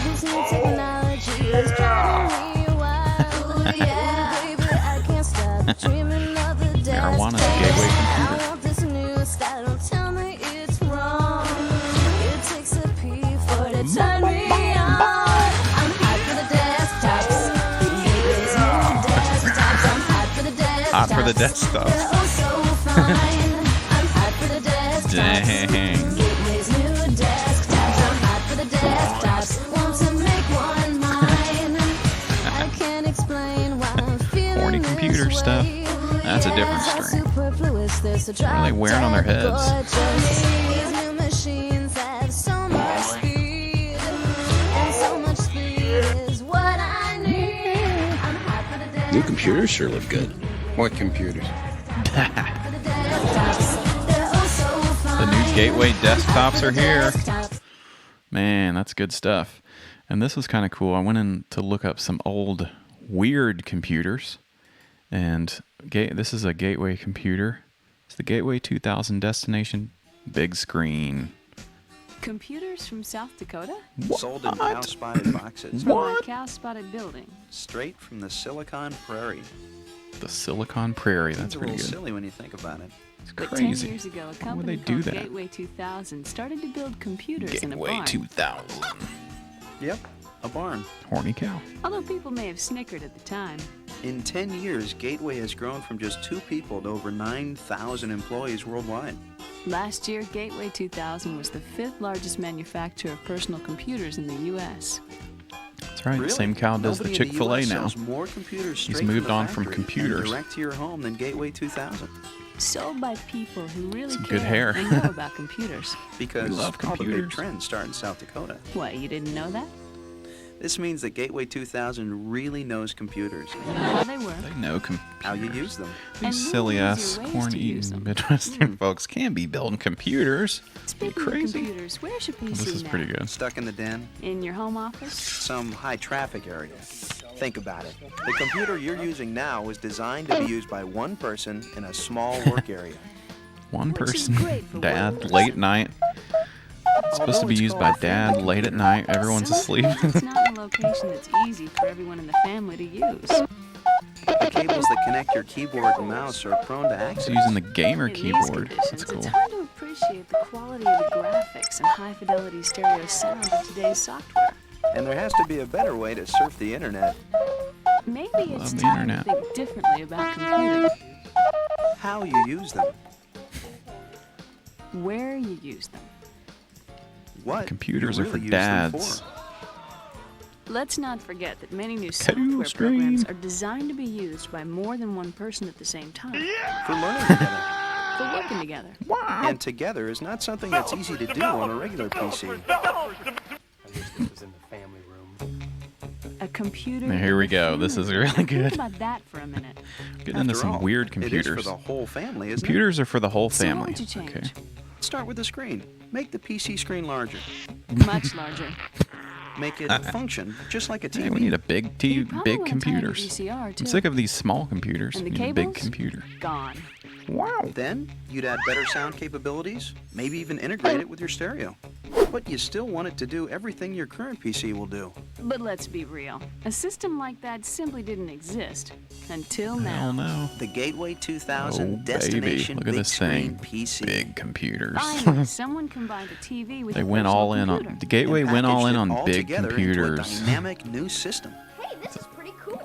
This new technology is driving me wild. Yeah, baby, I can't stop dreaming of the day. Marijuana Gateway computer. I want this new style. Don't tell me it's wrong. It takes a P4 to turn me on. I'm hot for the desktops. Gateways new desktops. I'm hot for the desktops. Hot for the desktops. They're oh so fine. Dang. Gateway's new desktops. I'm hot for the desktops. Want to make one mine. I can't explain why I'm feeling Horny this computer stuff. way. That's a different How stream. superfluous this What are they wearing on their heads? These new machines have so much speed, and so much speed is what I need. I'm hot for the New computers sure look good. What computers? The new Gateway desktops are here. Man, that's good stuff. And this was kind of cool. I went in to look up some old weird computers. And this is a Gateway computer. It's the Gateway 2000 destination big screen. Computers from South Dakota? Sold in cow-spotted boxes. From a cow-spotted building. Straight from the Silicon Prairie. The Silicon Prairie. That's Seems a pretty little good. silly when you think about it. It's But crazy. 10 years ago, a Why would company they do called that? Gateway 2000 started to build computers in a Gateway barn. 2000. Yep, a barn. Horny cow. Although people may have snickered at the time. In 10 years, Gateway has grown from just 2 people to over 9,000 employees worldwide. Last year, Gateway 2000 was the 5th largest manufacturer of personal computers in the U.S. That's right. Really? The same cow does Nobody the in the Chick-fil-A US now. sells more computers He's straight moved from the on from factory computers. and direct to your home than Gateway 2000. Sold by people who really Some care good hair. and know about computers. Because We love all the big computers. trends start in South Dakota. What, you didn't know that? This means that Gateway 2000 really knows computers. How they work. They know How you use them. And these really silly ass easier ways corn to use eating them. Midwestern folks can be building computers. Speaking crazy. of computers, where's your PC This is now? pretty good. Stuck in the den. In your home office? Some high traffic area. Think about it. The computer you're using now was designed to be used by one person in a small work area. One Which is person, great for dad, workers. late night. It's supposed to be used by dad late at night. Everyone's asleep. Sometimes it's not in a location that's easy for everyone in the family to use. The cables that connect your keyboard and mouse are prone to He's accidents. using the gamer In these keyboard. conditions, That's cool. it's hard to appreciate the quality of the graphics and high-fidelity stereo sound of today's software. And there has to be a better way to surf the internet. Maybe it's Love the time internet. to think differently about computing. How you use them. Where you use them. What Computers you are for really use them dads. for. Let's not forget that many new Cool software stream. programs are designed to be used by more than one person at the same time. For learning together. For working together. And together is not something that's easy to do on a regular PC. A computer. Now, here we go. This is really Think good. about that for a minute. Getting into After some all, weird It is computers. for the whole family, isn't Computers are for the whole So what family. would you change? Okay. it? Start with the screen. Make the PC screen larger. Much larger. Make it function just like a TV. Hey, we need a big You probably big want a tiny computers. VCR I'm too. sick of these small computers. And the We need a big cables? computer. Gone. Wow. Then you'd add better sound capabilities, maybe even integrate it with your stereo. But you still want it to do everything your current PC will do. But let's be real. A system like that simply didn't exist until now. Hell no. The Gateway 2000 Oh, baby. Destination Look at Big this Screen thing. PC. Big computers. Finally, someone combined a TV with They a went personal all in computer. on the Gateway And went all packaged in it on all big together into a computers. dynamic new system. Hey, this is pretty cool.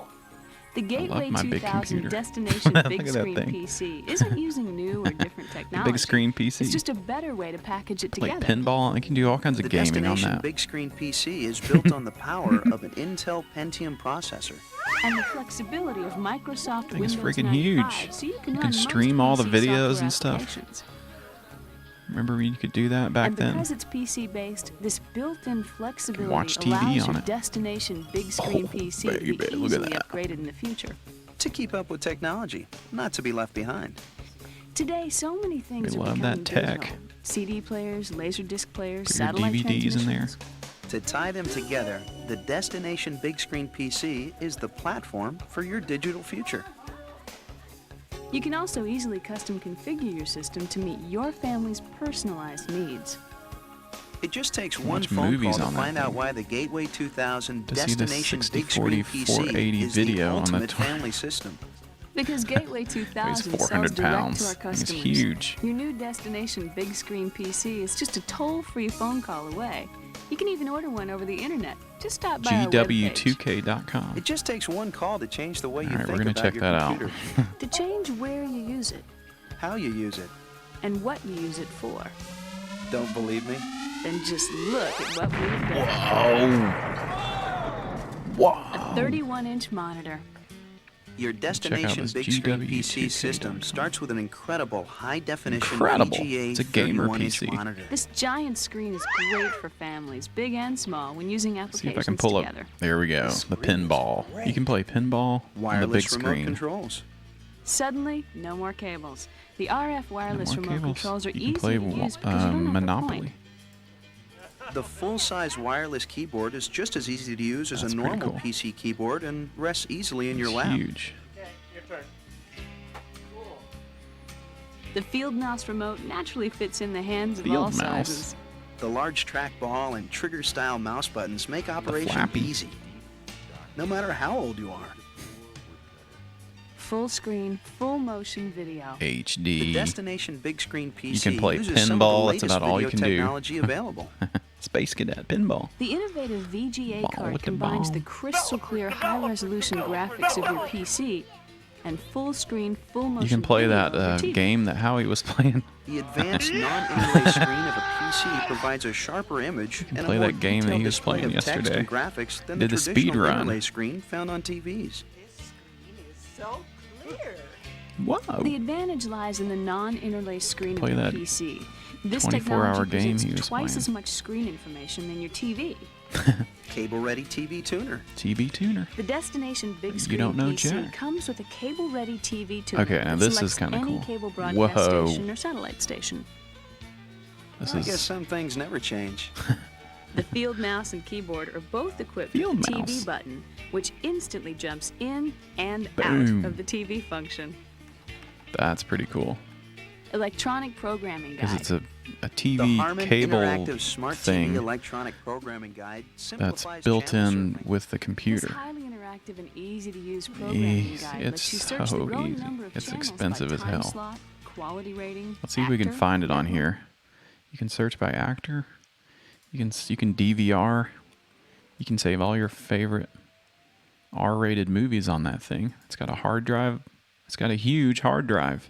The Gateway my big 2000 computer. Destination Look Big at that Screen thing. PC isn't using new or different technology. Big screen PC. It's just a better way to package it Like together. pinball. They can do all kinds The of gaming on Destination that. Big Screen PC is built on the power of an Intel Pentium processor. And the flexibility of Microsoft Thing is Windows freaking 95, huge. so you You can can run most stream all the PC videos software and stuff. applications. Remember when you could do that back And then? because it's PC-based, this built-in flexibility watch TV allows on your it. destination big screen PC to baby, be look at easily that. upgraded in the future. To keep up with technology, not to be left behind. Today, so many things They are love becoming that tech. digital. CD players, laserdisc players, Put your satellite DVDs in there. transmissions. To tie them together, the Destination Big Screen PC is the platform for your digital future. You can also easily custom configure your system to meet your family's personalized needs. It just takes Watch one phone movies call to on that find out thing. why the Gateway 2000 To see the Destination 60, Big Screen 40, PC 480 is the video on the ultimate tw- family system. Because Gateway 2000 sells 400 direct to our pounds. customers. It's huge. Your new destination big screen PC is just a toll-free phone call away. You can even order one over the internet. Just stop by our webpage. GW2K.com. It just takes one call to change the way you All right, think we're gonna about check your that out. computer. To change where you use it. How you use it. and what you use it for. Don't believe me? Then just look at what we've done. Whoa. A 31-inch monitor. Your destination big screen PC system starts with an incredible high-definition VGA It's a gamer 31-inch PC. monitor. This giant screen is great for families, big and small, when using applications See if I can pull together. up. There we go. The pinball. You can play pinball on the big Wireless remote screen. controls. Suddenly, no more cables. The RF wireless remote controls are You easy can play to use because you don't have Monopoly. to point. The full-size wireless keyboard is just as easy to use as a normal PC keyboard and rests easily in your lap. Huge. The field mouse remote naturally fits in the hands of Field all mouse. sizes. The large trackball and trigger-style mouse buttons make operation easy, no matter how old you are. Full screen, full motion video. The HD. destination big screen PC You can play uses some of the pinball. That's latest about all you video can do. technology available. Space Cadet pinball. The innovative VGA Ball card with the combines ball. the crystal clear high-resolution graphics of your PC and full screen, full motion You can play video that of your TV. game that Howie was playing. The advanced non-interlace screen of a PC provides a sharper image and a play more that game that detailed he was display playing of text yesterday. and graphics than Did the the speed traditional run. interlace screen found on TVs. So clear. Whoa. The advantage lies in the non-interlace screen Play of your that PC. This 24-hour technology game presents he was twice playing. as much screen information than your TV. Cable-ready TV tuner. TV tuner. The destination big screen don't know PC Jack. comes with a cable-ready TV tuner. Okay, now that this is selects kinda any cool. cable broadcast Whoa. station or satellite station. This I is guess some things never change. The field mouse and keyboard are both equipped Field with a mouse. TV button, which instantly jumps in and Boom. out of the TV function. that's pretty cool Electronic programming because guide. it's a The TV Harman cable Interactive Smart thing TV electronic programming guide that's simplifies built channel in with the This computer. highly interactive and easy to use programming Easy. guide It's lets you search the so growing easy. number of It's channels expensive by as time hell. slot, quality rating, Let's see if we can actor, find it on network. here. You can search by actor. You can DVR. You can save all your favorite R-rated movies on that thing. It's got a hard drive. It's got a huge hard drive.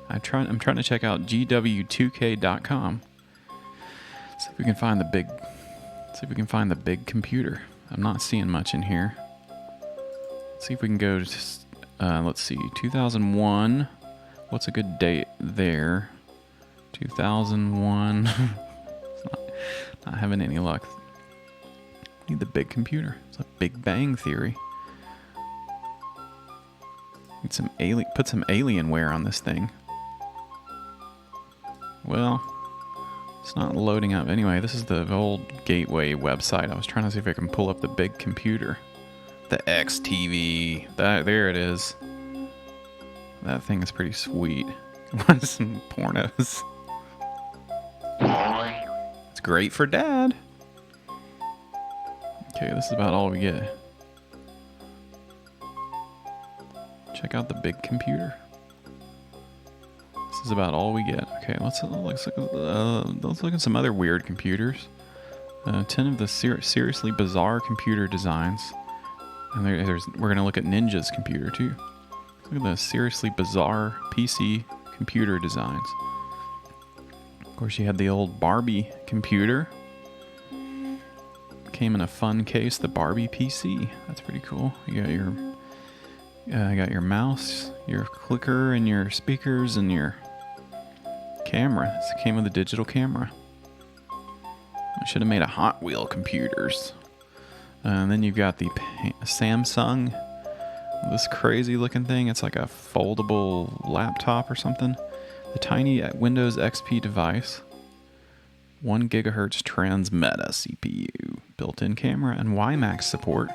I'm trying to check out GW2K.com. See if we can find the big computer. I'm not seeing much in here. Let's see if we can go to let's see, 2001. What's a good date there? 2001. Not having any luck. Need the big computer. It's a Big Bang Theory. Need some put some Alienware on this thing. Well, it's not loading up. Anyway, this is the old Gateway website. I was trying to see if I can pull up the big computer. The XTV. There it is. That thing is pretty sweet. Watch some pornos. It's great for dad. Okay, this is about all we get. Check out the big computer. This is about all we get. Okay, let's look at some other weird computers. 10 of the seriously bizarre computer designs. And we're gonna look at Ninja's computer too. Look at the seriously bizarre PC computer designs. Of course, you had the old Barbie computer. Came in a fun case, the Barbie PC. That's pretty cool. You got your mouse, your clicker, and your speakers, and your camera. This came with a digital camera. I should have made a Hot Wheel computers. And then you've got the Samsung, this crazy looking thing. It's like a foldable laptop or something. The tiny Windows XP device. 1 gigahertz Transmeta CPU. Built-in camera and WiMAX support.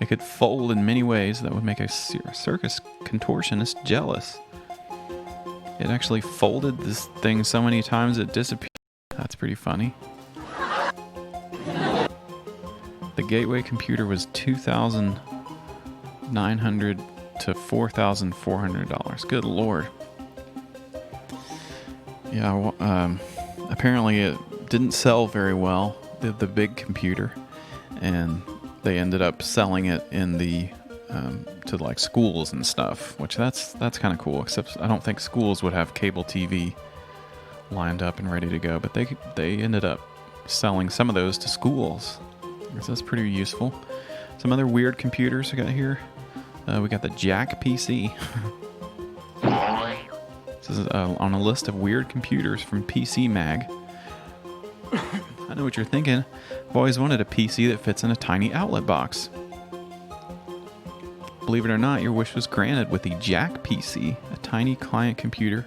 It could fold in many ways that would make a circus contortionist jealous. It actually folded this thing so many times it disappeared. That's pretty funny. The Gateway computer was $2,900 to $4,400. Good lord. Yeah, apparently it didn't sell very well, the big computer, and they ended up selling it in the to like schools and stuff, which that's kind of cool. Except I don't think schools would have cable TV lined up and ready to go, but they ended up selling some of those to schools. So that's pretty useful. Some other weird computers we got here. We got the Jack PC. This is on a list of weird computers from PC Mag. I know what you're thinking. I've always wanted a PC that fits in a tiny outlet box. Believe it or not, your wish was granted with the Jack PC, a tiny client computer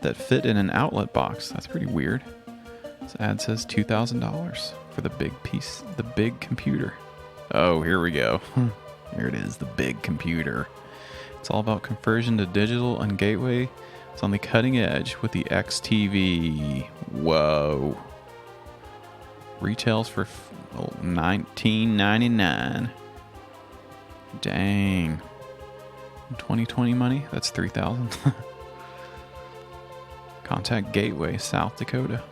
that fit in an outlet box. That's pretty weird. This ad says $2,000 for the big piece, the big computer. Oh, here we go. Here it is, the big computer. It's all about conversion to digital and gateway. It's on the cutting edge with the XTV. Whoa. Retails for $19.99. Dang. 2020 money? That's $3,000. Contact Gateway, South Dakota.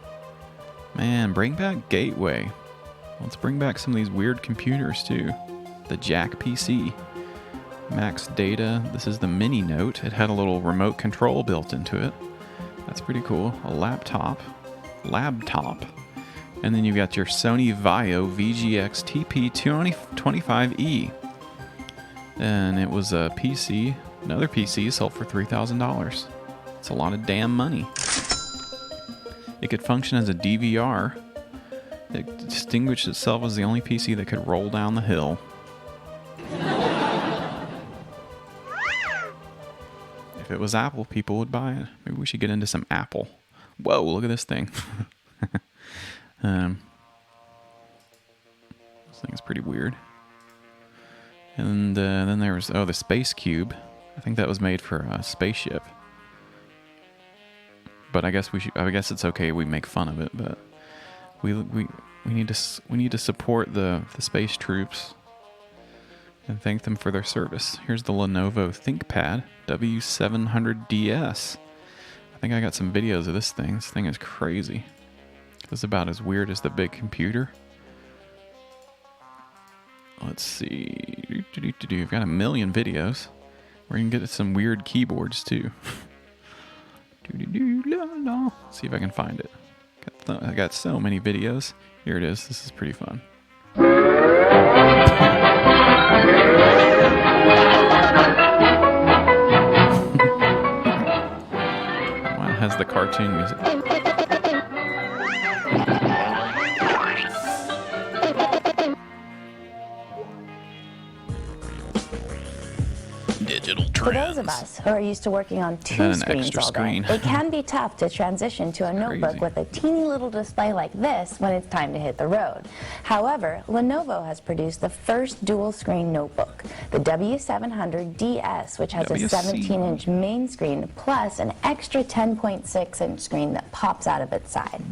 Man, bring back Gateway. Let's bring back some of these weird computers too. The Jack PC. Max Data. This is the Mini Note. It had a little remote control built into it. That's pretty cool. A laptop. And then you've got your Sony Vaio VGX TP25E. And it was a PC. Another PC sold for $3,000. It's a lot of damn money. It could function as a DVR. It distinguished itself as the only PC that could roll down the hill. If it was Apple, people would buy it. Maybe we should get into some Apple. Whoa, look at this thing. This thing is pretty weird. And then there was, the Space Cube. I think that was made for a spaceship. But I guess it's okay we make fun of it, but we need to support the space troops and thank them for their service. Here's the Lenovo ThinkPad W700DS. I think I got some videos of this thing. This thing is crazy. It's about as weird as the big computer. Let's see. I've got a million videos. Where you can get some weird keyboards too. See if I can find it. I got so many videos. Here it is. This is pretty fun. One has the cartoon music. For those of us who are used to working on two screens all day, it can be tough to transition to a notebook with a teeny little display like this when it's time to hit the road. However, Lenovo has produced the first dual-screen notebook, the W700DS, which has a 17-inch main screen plus an extra 10.6-inch screen that pops out of its side.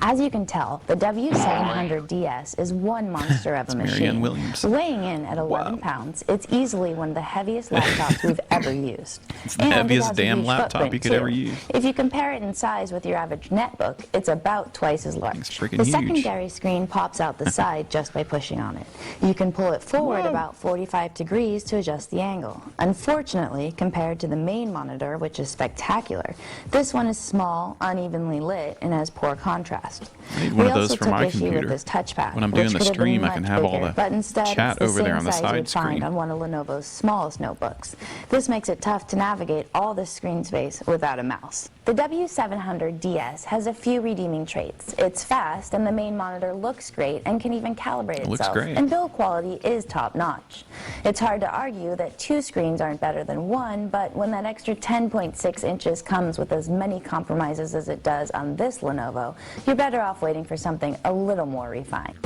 As you can tell, the W700DS is one monster of a machine. Weighing in at 11 pounds, it's easily one of the heaviest laptops we've ever used. It's the heaviest damn laptop you could ever use. If you compare it in size with your average netbook, it's about twice as large. It's freaking the huge. secondary screen pops out the side just by pushing on it. You can pull it forward about 45 degrees to adjust the angle. Unfortunately, compared to the main monitor, which is spectacular, this one is small, unevenly lit, and has poor contrast. I need one of those for my computer. With this touchpad, when I'm doing the stream, I can have all the but instead chat over there on the side screen. Find on one of Lenovo's smallest notebooks. This makes it tough to navigate all this screen space without a mouse. The W700DS has a few redeeming traits. It's fast, and the main monitor looks great and can even calibrate itself. And build quality is top-notch. It's hard to argue that two screens aren't better than one, but when that extra 10.6 inches comes with as many compromises as it does on this Lenovo, you're better off waiting for something a little more refined.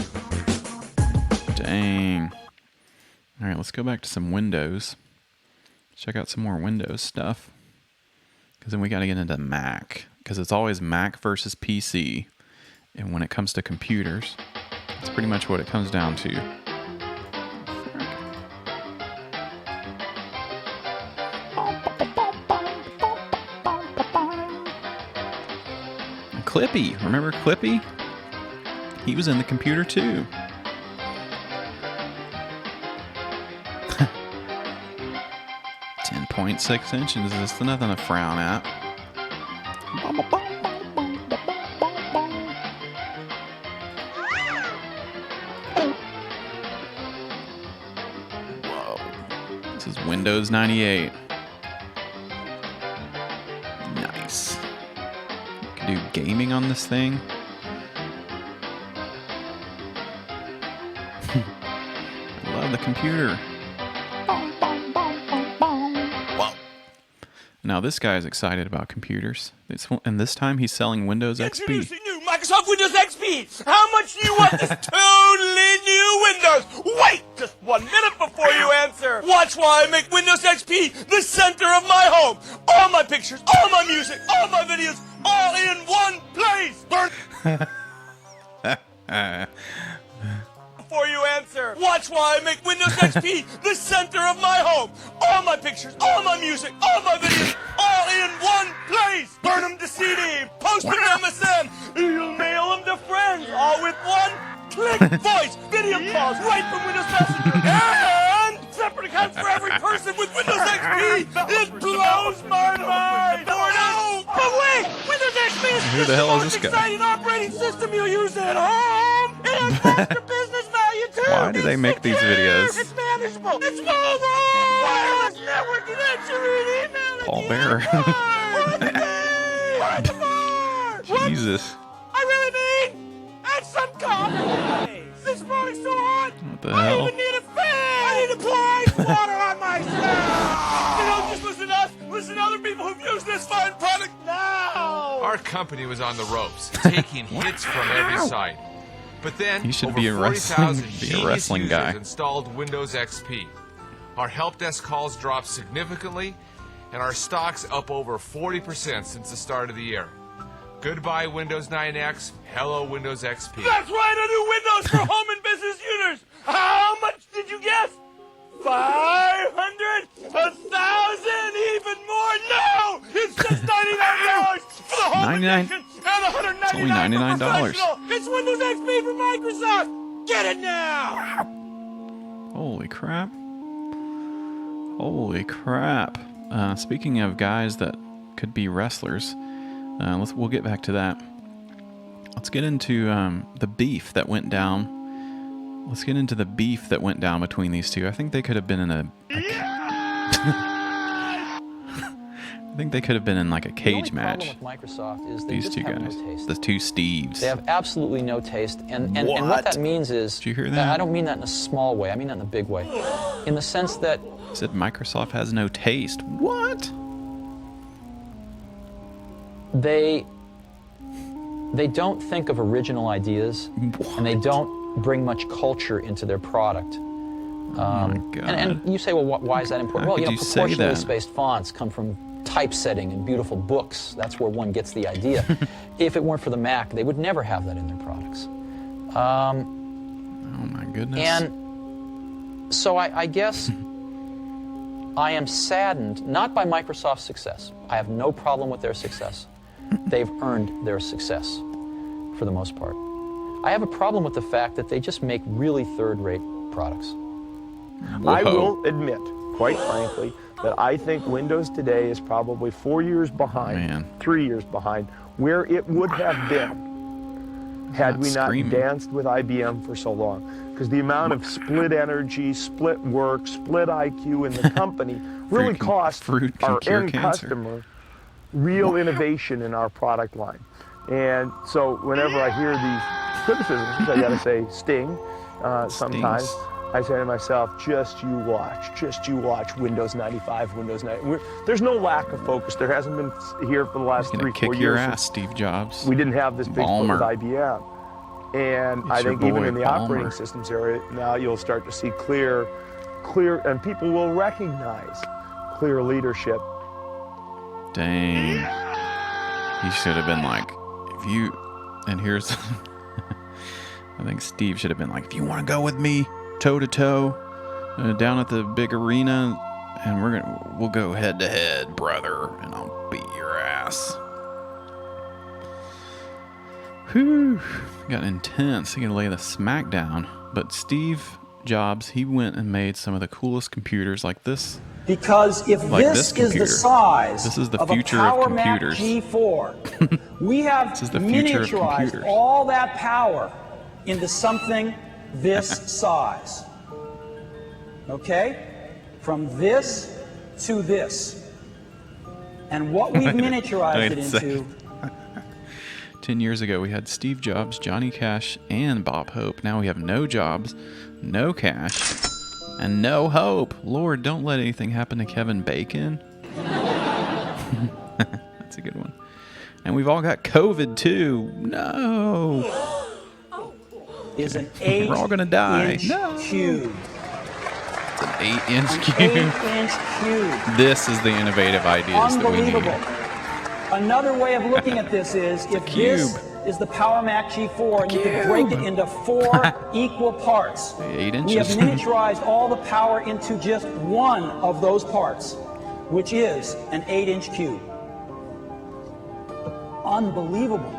Dang. All right, let's go back to some Windows. Check out some more Windows stuff. Because then we got to get into Mac. Because it's always Mac versus PC. And when it comes to computers, that's pretty much what it comes down to. And Clippy. Remember Clippy? He was in the computer too. .6 inches is nothing to frown at. This is Windows 98. Nice. You can do gaming on this thing. I love the computer. Wow. Now this guy is excited about computers. And this time he's selling Windows XP. Introducing new Microsoft Windows XP. How much do you want this totally new Windows? Wait just 1 minute before you answer. Watch while I make Windows XP the center of my home. All my pictures, all my music, all my videos, all in one place. Before you answer. Watch while I make Windows XP the center of my home. All my pictures, all my music, all my videos, all in one place. Burn them to CD, post them to MSN, you'll mail them to friends, all with one click. Voice, video calls, right from Windows Messenger, and separate accounts for every person with Windows XP. It blows my mind. But wait, Windows XP is Who the hell is this the most guy? exciting operating system you'll use at home. It has faster business value too. Why do they make these videos? It's manageable. It's mobile. Wireless networking, answering email. Paul Bear. Jesus. I really mean, add some coffee. This product's so hot. What the I hell? even need a fan. I need to pour ice water on myself. You don't just listen to us. Listen to other people who've used this fine product now. Our company was on the ropes, taking hits from every side. But then, You should over be a 40,000 wrestling genius guy. users installed Windows XP. Our help desk calls dropped significantly, and our stock's up over 40% since the start of the year. Goodbye, Windows 9X. Hello, Windows XP. That's right, a new Windows for home and business users. How much did you guess? 500? 1,000? Even more? No! It's just $99 for the home 99? edition and $199 It's only $99. for professional. It's Windows XP from Microsoft. Get it now! Holy crap. Holy crap. Speaking of guys that could be wrestlers, we'll get back to that. Let's get into the beef that went down. Let's get into the beef that went down between these two. I think they could have been in a I think they could have been in like a cage match. The only problem with Microsoft is they These just two have guys, no taste. the two Steves. They have absolutely no taste, and what What? that means is, Did you hear that? I don't mean that in a small way. I mean that in a big way, in the sense that Said Microsoft has no taste. What? they don't think of original ideas, and they don't bring much culture into their product. And you say, well, why is that important? How Well, could you say proportionally that? spaced fonts come from typesetting and beautiful books. That's where one gets the idea. If it weren't for the Mac, they would never have that in their products. Oh my goodness. And so I guess I am saddened, not by Microsoft's success. I have no problem with their success. They've earned their success, for the most part. I have a problem with the fact that they just make really third-rate products. I will admit, quite frankly, that I think Windows today is probably 4 years behind, 3 years behind, where it would have been had we not danced with IBM for so long. Because the amount of split energy, split work, split IQ in the company really cost our end customer real innovation in our product line. And so whenever I hear these criticisms, I gotta say sting sometimes. I say to myself, just you watch Windows 95, Windows 90. There's no lack of focus. There hasn't been here for the last 3-4 years. Kick your ass, Steve Jobs. We didn't have this big split with IBM. And It's I your think even boy, in the Ballmer. operating systems area, now you'll start to see clear, and people will recognize clear leadership. Dang. He should have been like, and here's, I think Steve should have been like, if you want to go with me toe to toe down at the big arena, and we'll go head to head, brother, and I'll beat your ass. Whew, got intense. He can lay the smack down. But Steve Jobs, he went and made some of the coolest computers like this. Because if Like this this is the computer. size This is the of future a of Power Mac computers. G4, we have This is the future of miniaturized computers. all that power into something this size. Okay? from this to this. And what we've miniaturized it into... 10 years ago, we had Steve Jobs, Johnny Cash, and Bob Hope. Now we have no Jobs, no Cash, and no Hope. Lord, don't let anything happen to Kevin Bacon. That's a good one. And we've all got COVID, too. No. Is an 8 We're all going to die. cube. It's an 8-inch cube. 8-inch cube. This is the innovative ideas that we need. Unbelievable. Another way of looking at this is if this is the Power Mac G4 and you could break it into 4 equal parts. 8 inches. We have miniaturized all the power into just one of those parts, which is an 8-inch cube. Unbelievable.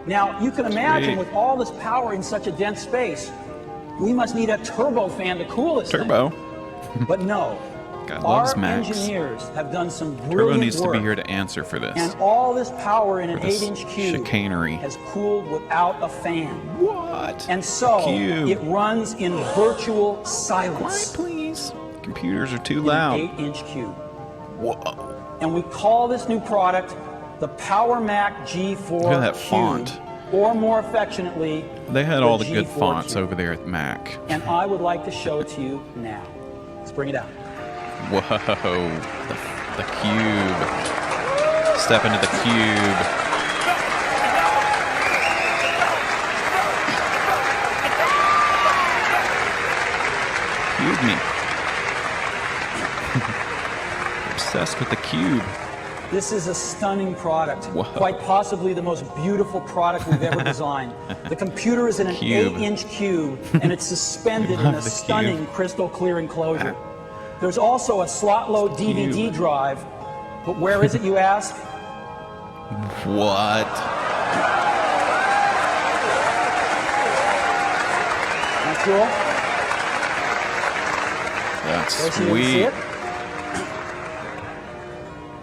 Now, you can imagine with all this power in such a dense space, we must need a turbo fan to cool this thing. But no. God loves our Macs. engineers have done some brilliant Turbo needs work, to be here to answer for this. and all this power in an For this 8-inch cube chicanery. has cooled without a fan. What? And so Cube. it runs in virtual silence. Quiet, please. Computers are too in loud. An 8-inch cube. Whoa. And we call this new product the Power Mac G4 Look at that Cube, font. or more affectionately, They had all the G4 good fonts Cube. over there at Mac. And I would like to show it to you now. Let's bring it out. Whoa. The cube. Step into the cube. Cube me. Obsessed with the cube. This is a stunning product. Whoa. Quite possibly the most beautiful product we've ever designed. The computer is in an Cube. 8-inch cube, and it's suspended in a The stunning cube. crystal clear enclosure. There's also a slot-load DVD Cube. drive, but where is it, you ask? What? Not cool? That's Those of you who see sweet. it?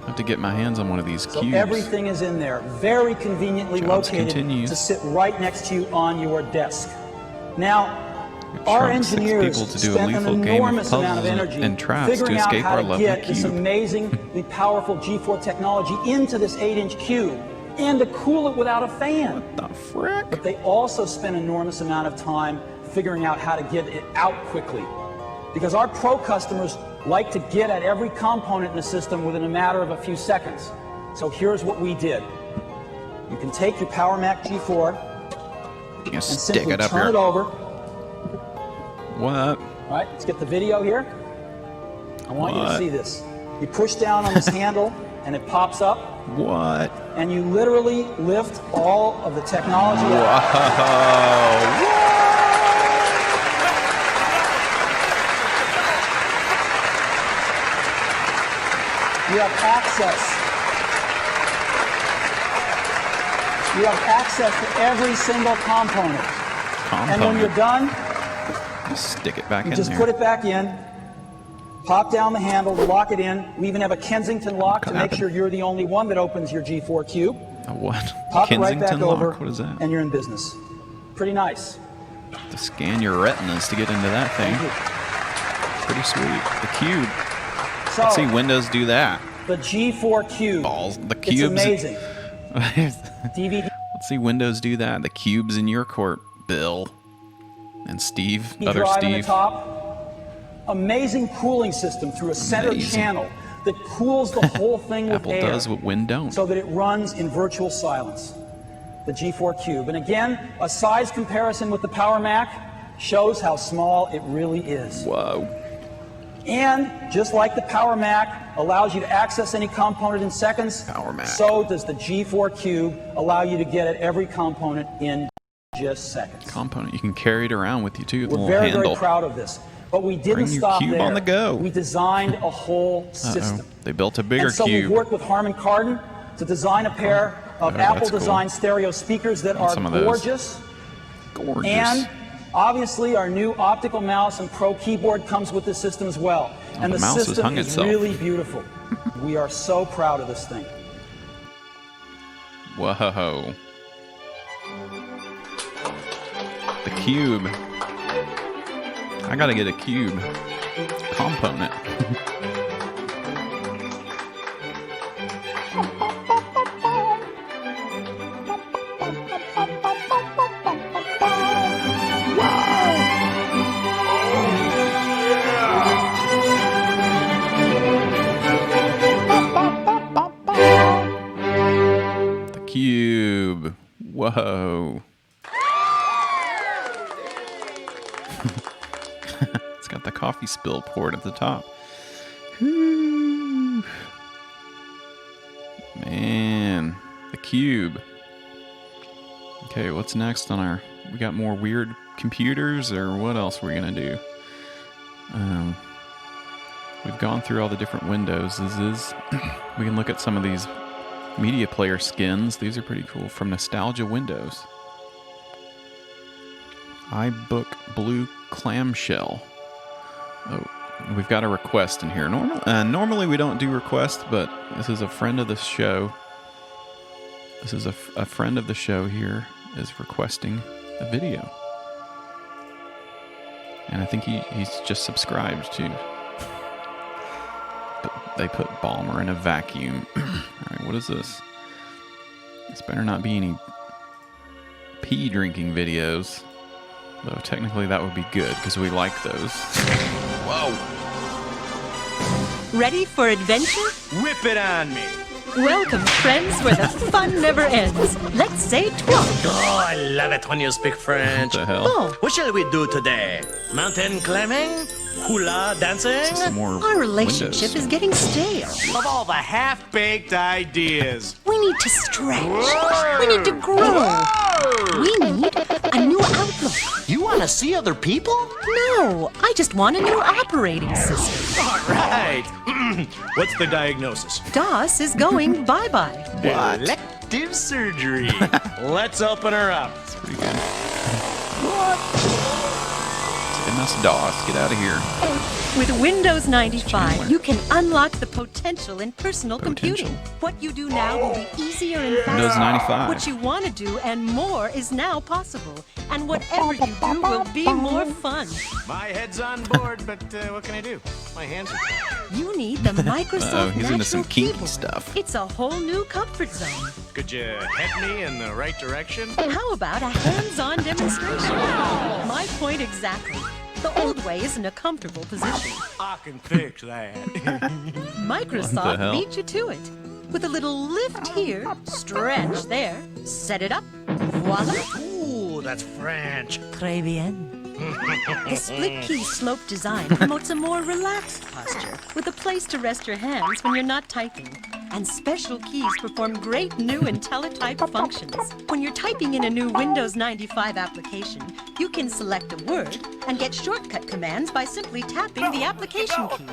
I have to get my hands on one of these So cubes. everything is in there, very conveniently Jobs located continues. to sit right next to you on your desk. Now, It our shrunk 6 engineers people to do a spent an lethal game of enormous amount of puzzles energy and traps to figuring out escape how our to lovely get this cube. amazingly powerful G4 technology into this 8-inch cube and to cool it without a fan. What the frick? But they also spent an enormous amount of time figuring out how to get it out quickly. Because our pro customers like to get at every component in the system within a matter of a few seconds. So here's what we did. You can take your Power Mac G4 You and stick simply it up turn here. it over. What? All right, let's get the video here. I want you to What? see this. You push down on this handle and it pops up, What? and you literally lift all of the technology out. Whoa. You have access. You have access to every single component. And when you're done, Just stick it back you in just there. put it back in, pop down the handle, lock it in. We even have a Kensington lock to make happened? sure you're the only one that opens your G4 Cube. A what? Pop it right Kensington back lock? over, What is that? and you're in business. Pretty nice. To scan your retinas to get into that thing. Pretty sweet. The cube. So, Let's see Windows do that. the G4 Cube. Balls. The It's cubes. amazing. DVD Let's see Windows do that. The cube's in your court, Bill. And Steve. Other drive in the Steve. top. Amazing cooling system through a center Amazing. channel that cools the whole thing with Apple air. does what Win don't. So that it runs in virtual silence. The G4 Cube. And again, a size comparison with the Power Mac shows how small it really is. Whoa. And just like the Power Mac allows you to access any component in seconds, Power Mac. so does the G4 Cube allow you to get at every component in just seconds. Component. You can carry it around with you too. The We're little very, handle. very proud of this. But we didn't Bring your stop cube there. on the go. We designed a whole system. They built a bigger And so cube. we've worked with Harman Kardon to design a pair of Oh, that's Apple-designed stereo speakers that Want are some of those. gorgeous. Gorgeous. And obviously, our new optical mouse and Pro keyboard comes with this system as well. And the the mouse has system hung is itself. really beautiful. We are so proud of this thing. Whoa. The cube. I gotta get a cube. component. The cube. Whoa. It's got the coffee spill poured at the top. Whew. Man, the cube. Okay, what's next on our... We got more weird computers, or what else we're gonna do? We've gone through all the different windows. We can look at some of these media player skins. These are pretty cool from Nostalgia Windows. iBook Blue Clamshell. Oh, we've got a request in here. Normally we don't do requests, but this is a friend of the show. This is a friend of the show here is requesting a video. And I think he's just subscribed to. But they put Balmer in a vacuum. Alright, what is this? This better not be any pee drinking videos. Though technically that would be good, because we like those. Whoa! Ready for adventure? Whip it on me. Welcome, friends, where the fun never ends. Let's say toi. Oh, I love it when you speak French. What the hell? Oh. What shall we do today? Mountain climbing? Hula dancing? Our relationship is getting stale. Of all the half-baked ideas. We need to stretch. We need to grow. We need a new outlook. You want to see other people? No, I just want a new operating system. All right. What's the diagnosis? DOS is going bye-bye. Elective surgery. Let's open her up. That's pretty good. MS-DOS, get out of here. With Windows 95, you can unlock the potential in personal computing. What you do now will be easier and faster. Windows 95. What you want to do and more is now possible. And whatever you do will be more fun. My head's on board, but what can I do? My hands are tired. You need the Microsoft he's into some Natural kinky Keyboard. stuff. It's a whole new comfort zone. Could you head me in the right direction? How about a hands-on demonstration? My point exactly. The old way isn't a comfortable position. I can fix that. Microsoft beat you to it. With a little lift here, stretch there, set it up, voila. Ooh, that's French. Très bien. The split key slope design promotes a more relaxed posture with a place to rest your hands when you're not typing. And special keys perform great new IntelliType functions. When you're typing in a new Windows 95 application, you can select a word and get shortcut commands by simply tapping the application key.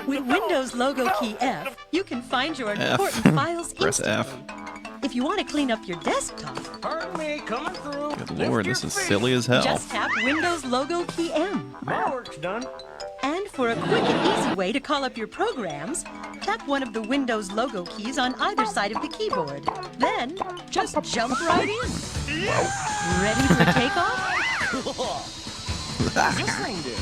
With Windows logo key F, you can find your important files Press instantly. F. If you want to clean up your desktop, Pardon me, coming through. Good lord, this is silly as hell. just tap Windows logo key M. My work's done. And for a quick and easy way to call up your programs, tap one of the Windows logo keys on either side of the keyboard. Then, just jump right in. Ready for takeoff? This thing do?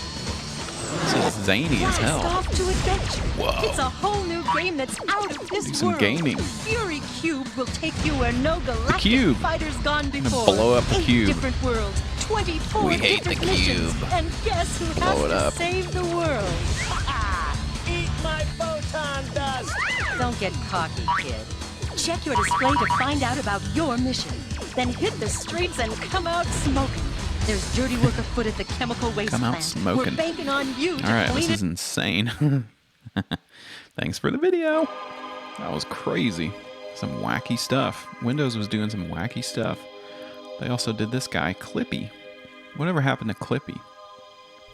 This is zany as hell. Blast off to adventure. Whoa. It's a whole new game that's out of this Do some world. gaming. Fury Cube will take you where no galactic cube. fighter's gone before. Blow up the 8 cube. different worlds, 24 We hate the different missions, cube. and guess who Blow has it to up. save the world? Eat my photon dust. Don't get cocky, kid. Check your display to find out about your mission. Then hit the streets and come out smoking. There's dirty work afoot at the chemical waste Come out plant. smoking. We're banking on you to Alright, clean this it. is insane. Thanks for the video. That was crazy. Some wacky stuff. Windows was doing some wacky stuff. They also did this guy, Clippy. Whatever happened to Clippy?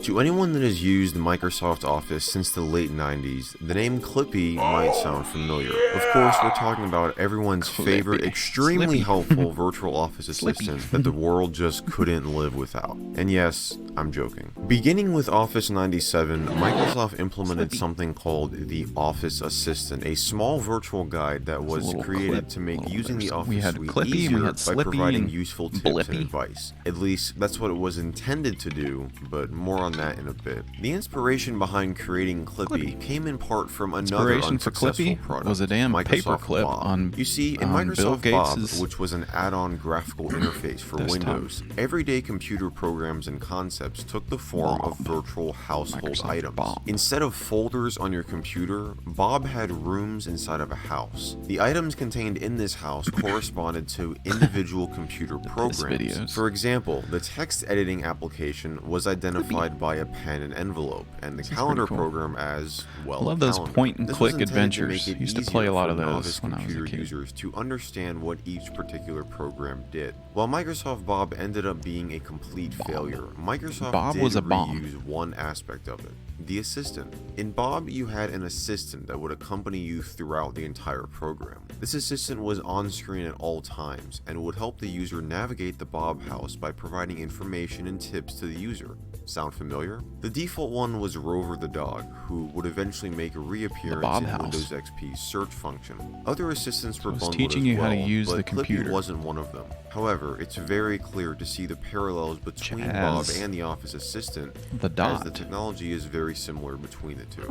To anyone that has used Microsoft Office since the late 90s, the name Clippy might sound familiar. Of course, we're talking about everyone's favorite, extremely helpful virtual office assistant that the world just couldn't live without. And yes, I'm joking. Beginning with Office 97, Microsoft implemented something called the Office Assistant, a small virtual guide that was created to make using the Office Suite easier by providing useful tips and advice. At least, that's what it was intended to do, but more on that in a bit. The inspiration behind creating Clippy came in part from another unsuccessful product, was a damn Microsoft paperclip Bob. on You see, in Microsoft Bob, which was an add-on graphical interface for Windows, everyday computer programs and concepts took the form of virtual household items. Instead of folders on your computer, Bob had rooms inside of a house. The items contained in this house corresponded to individual computer programs. For example, the text editing application was identified by a pen and envelope, and the calendar program as, well, I love those point-and-click adventures. Used to play a lot of those when I was a kid. Users to understand what each particular program did. While Microsoft Bob ended up being a complete failure, Microsoft did reuse one aspect of it, the assistant. In Bob, you had an assistant that would accompany you throughout the entire program. This assistant was on screen at all times and would help the user navigate the Bob house by providing information and tips to the user. Sound familiar? The default one was Rover the dog, who would eventually make a reappearance in Windows XP's search function. Other assistants were bundled teaching as you well, how to use but the computer. Clippy wasn't one of them. However, it's very clear to see the parallels between Bob and the Office Assistant, as the technology is very similar between the two.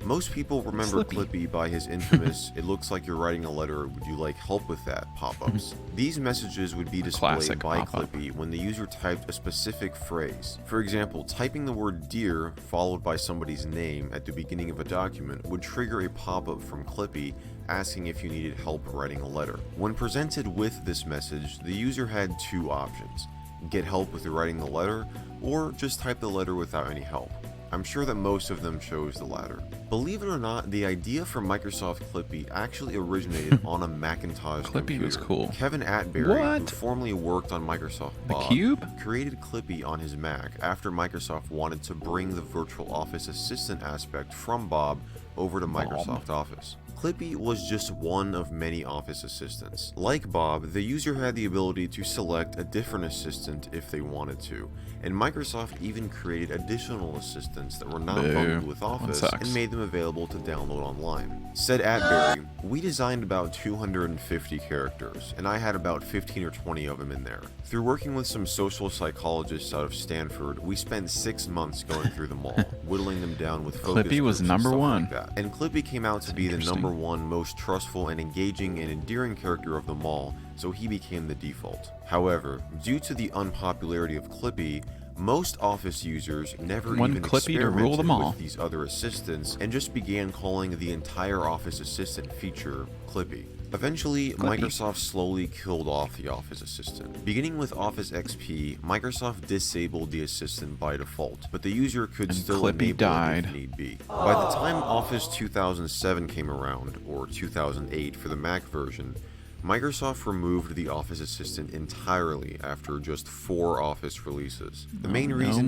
Most people remember Clippy by his infamous, "It looks like you're writing a letter, would you like help with that?" pop-ups. These messages would be displayed by Clippy when the user typed a specific phrase. For example, typing the word dear followed by somebody's name at the beginning of a document would trigger a pop-up from Clippy asking if you needed help writing a letter. When presented with this message, the user had two options: get help with writing the letter, or just type the letter without any help. I'm sure that most of them chose the latter. Believe it or not, the idea for Microsoft Clippy actually originated on a Macintosh computer. Was cool. Kevin Atterbury, who formerly worked on Microsoft Bob, created Clippy on his Mac after Microsoft wanted to bring the virtual Office Assistant aspect from Bob over to Microsoft Office. Clippy was just one of many Office assistants. Like Bob, the user had the ability to select a different assistant if they wanted to, and Microsoft even created additional assistants that were not bundled with Office and made them available to download online. Said Atterbury, "We designed about 250 characters, and I had about 15 or 20 of them in there. Through working with some social psychologists out of Stanford, we spent 6 months going through them all, whittling them down with focus Clippy was groups and number stuff one. like that. And Clippy came out to be the number one most trustful and engaging and endearing character of them all, so he became the default. However, due to the unpopularity of Clippy, most Office users never even experimented with these other assistants and just began calling the entire Office Assistant feature Clippy. Eventually, Microsoft slowly killed off the Office Assistant. Beginning with Office XP, Microsoft disabled the assistant by default, but the user could still enable it if need be. By the time Office 2007 came around, or 2008 for the Mac version, Microsoft removed the Office Assistant entirely after just 4 Office releases. The main reason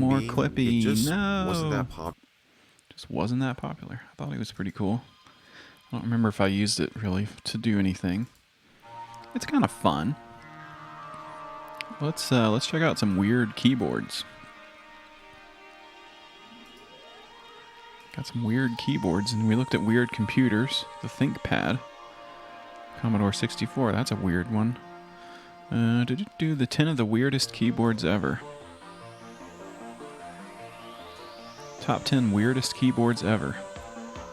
being, it just wasn't that popular. Just wasn't that popular. I thought it was pretty cool. I don't remember if I used it really to do anything. It's kind of fun. Let's check out some weird keyboards. Got some weird keyboards, and we looked at weird computers. The ThinkPad, Commodore 64. That's a weird one. The 10 of the weirdest keyboards ever. Top 10 weirdest keyboards ever.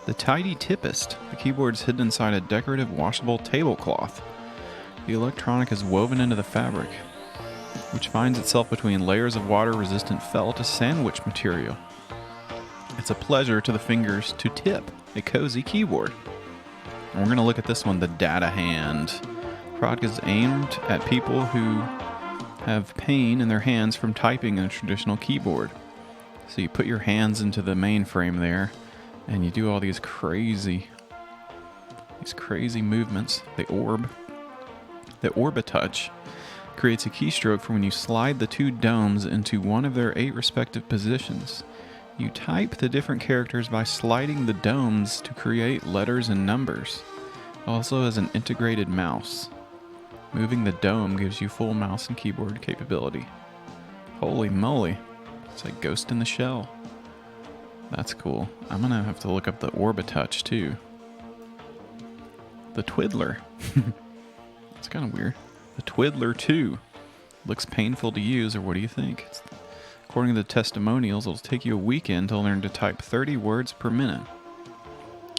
The Tidy Tipist. The keyboard is hidden inside a decorative washable tablecloth. The electronic is woven into the fabric, which finds itself between layers of water-resistant felt as sandwich material. It's a pleasure to the fingers to tip a cozy keyboard. And we're going to look at this one, the Data Hand. The product is aimed at people who have pain in their hands from typing in a traditional keyboard. So you put your hands into the mainframe there, and you do all these crazy movements. The Orbitouch creates a keystroke for when you slide the 2 domes into one of their 8 respective positions. You type the different characters by sliding the domes to create letters and numbers. It also has an integrated mouse. Moving the dome gives you full mouse and keyboard capability. Holy moly. It's like Ghost in the Shell. That's cool. I'm gonna have to look up the Orbitouch too. The Twiddler. It's kind of weird. The Twiddler 2. Looks painful to use, or what do you think? According to the testimonials, it'll take you a weekend to learn to type 30 words per minute.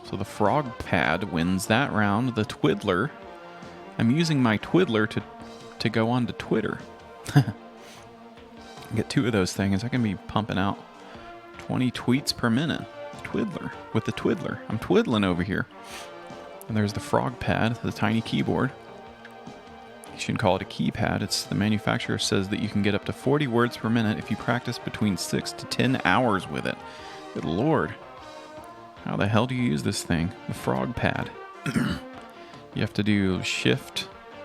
So the Frog Pad wins that round. The Twiddler. I'm using my Twiddler to go on to Twitter. Get 2 of those things. I can be pumping out 20 tweets per minute. Twiddler. With the Twiddler. I'm twiddling over here. And there's the Frog Pad, the tiny keyboard. You shouldn't call it a keypad. It's the manufacturer says that you can get up to 40 words per minute if you practice between 6 to 10 hours with it. Good lord. How the hell do you use this thing? The Frog Pad. You have to do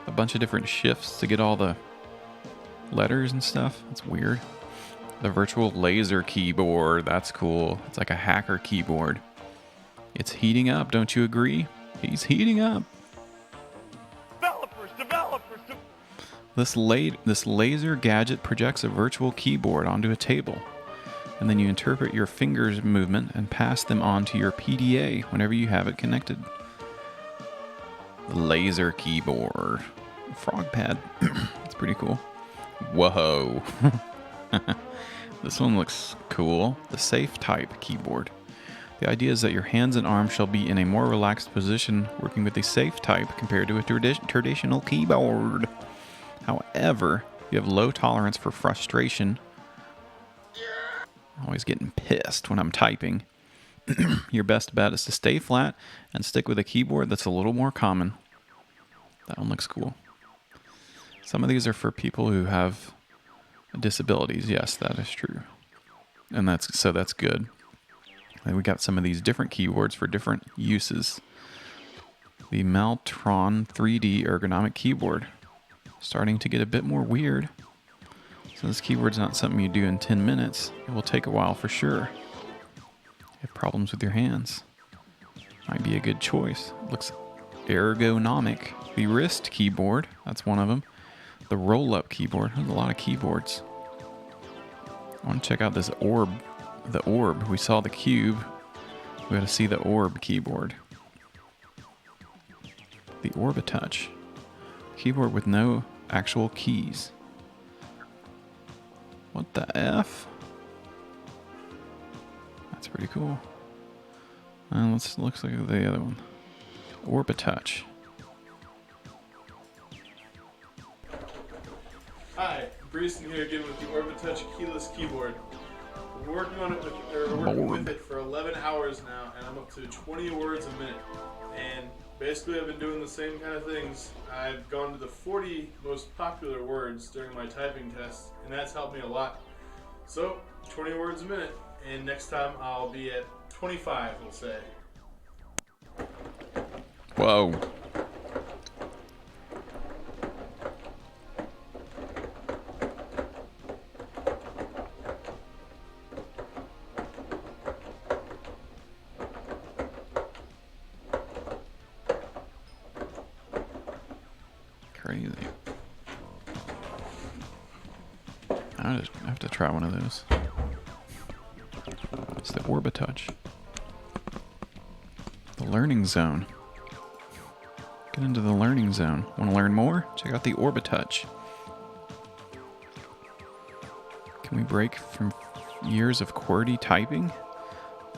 a bunch of different shifts to get all the letters and stuff. That's weird. The virtual laser keyboard. That's cool. It's like a hacker keyboard. It's heating up, don't you agree? He's heating up. This laser gadget projects a virtual keyboard onto a table, and then you interpret your fingers' movement and pass them on to your PDA whenever you have it connected. The laser keyboard. Frog Pad. It's pretty cool. Whoa. This one looks cool. The Safe Type keyboard. The idea is that your hands and arms shall be in a more relaxed position working with a Safe Type compared to a traditional keyboard. However, you have low tolerance for frustration. I'm always getting pissed when I'm typing. Your best bet is to stay flat and stick with a keyboard that's a little more common. That one looks cool. Some of these are for people who have disabilities. Yes, that is true. And that's good. And we got some of these different keyboards for different uses. The Maltron 3D ergonomic keyboard. Starting to get a bit more weird. So this keyboard's not something you do in 10 minutes. It will take a while for sure. You have problems with your hands. Might be a good choice. Looks ergonomic. The wrist keyboard, that's one of them. The roll-up keyboard. There's a lot of keyboards. I want to check out this orb. The orb. We saw the cube. We got to see the orb keyboard. The Orbitouch. Keyboard with no actual keys. What the F? That's pretty cool. Looks like the other one. Orbitouch. Hi, Breeson here again with the Orbitouch keyless keyboard. We're working on it with it for 11 hours now, and I'm up to 20 words a minute. And basically, I've been doing the same kind of things. I've gone to the 40 most popular words during my typing test, and that's helped me a lot. So, 20 words a minute, and next time I'll be at 25, we'll say. Whoa. Crazy. I have to try one of those. It's the Orbitouch. The Learning Zone. Get into the Learning Zone. Want to learn more? Check out the Orbitouch. Can we break from years of QWERTY typing?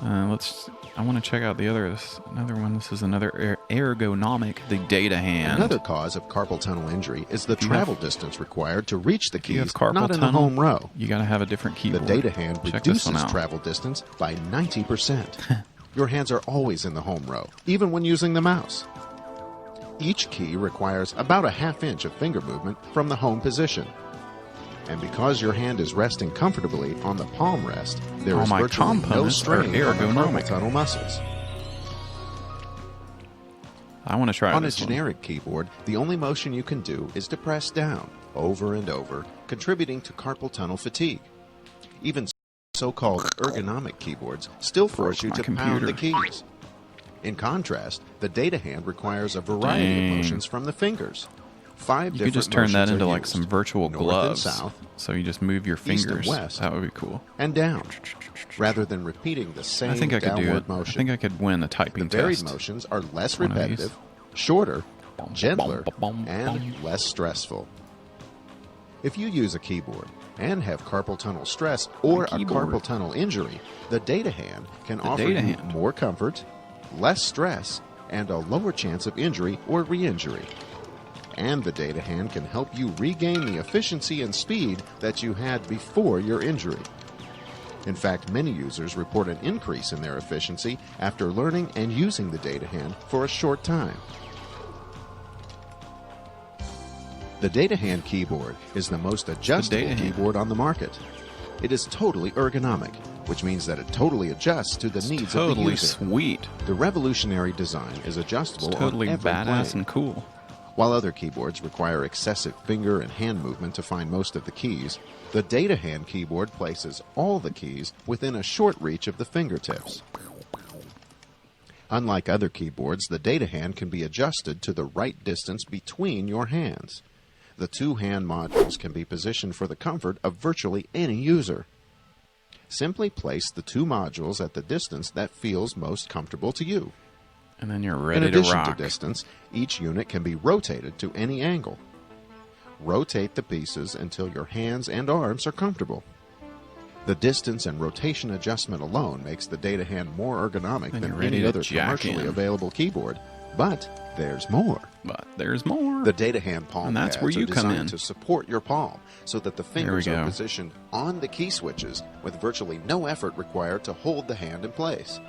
I want to check out another one. This is another ergonomic, the data hand. Another cause of carpal tunnel injury is the travel distance required to reach the keys, not in the tunnel, home row. You got to have a different keyboard. The data hand reduces travel distance by 90%. Your hands are always in the home row, even when using the mouse. Each key requires about a half-inch of finger movement from the home position. And because your hand is resting comfortably on the palm rest, there is virtually no strain on the carpal tunnel muscles. I want to try on a generic keyboard, the only motion you can do is to press down over and over, contributing to carpal tunnel fatigue. Even so-called ergonomic keyboards still force you to pound the keys. In contrast, the data hand requires a variety of motions from the fingers. 5 You could different just turn that motions into are like used. some virtual North gloves. and south, So you just move your east and fingers. west, That would be cool. and down, rather than repeating the same I think I could do downward it. motion. I think I could win a typing The varied test. motions are less One of these. repetitive, shorter, gentler, and less stressful. If you use a keyboard and have carpal tunnel stress or a carpal tunnel injury, the data hand can offer you more comfort, less stress, and a lower chance of injury or re-injury. And the data hand can help you regain the efficiency and speed that you had before your injury. In fact, many users report an increase in their efficiency after learning and using the data hand for a short time. The data hand keyboard is the most adjustable keyboard on the market. It is totally ergonomic, which means that it totally adjusts to the needs of the user. Totally sweet. The revolutionary design is adjustable Totally on every badass plane. and cool. While other keyboards require excessive finger and hand movement to find most of the keys, the data hand keyboard places all the keys within a short reach of the fingertips. Unlike other keyboards, the data hand can be adjusted to the right distance between your hands. The two hand modules can be positioned for the comfort of virtually any user. Simply place the two modules at the distance that feels most comfortable to you. And then you're ready In to addition rock. to distance, each unit can be rotated to any angle. Rotate the pieces until your hands and arms are comfortable. The distance and rotation adjustment alone makes the data hand more ergonomic And you're than ready any to other jack commercially in. available keyboard. But there's more. The data hand palm And that's pads where you are come designed in. to support your palm so that the There we fingers are go. positioned on the key switches with virtually no effort required to hold the hand in place.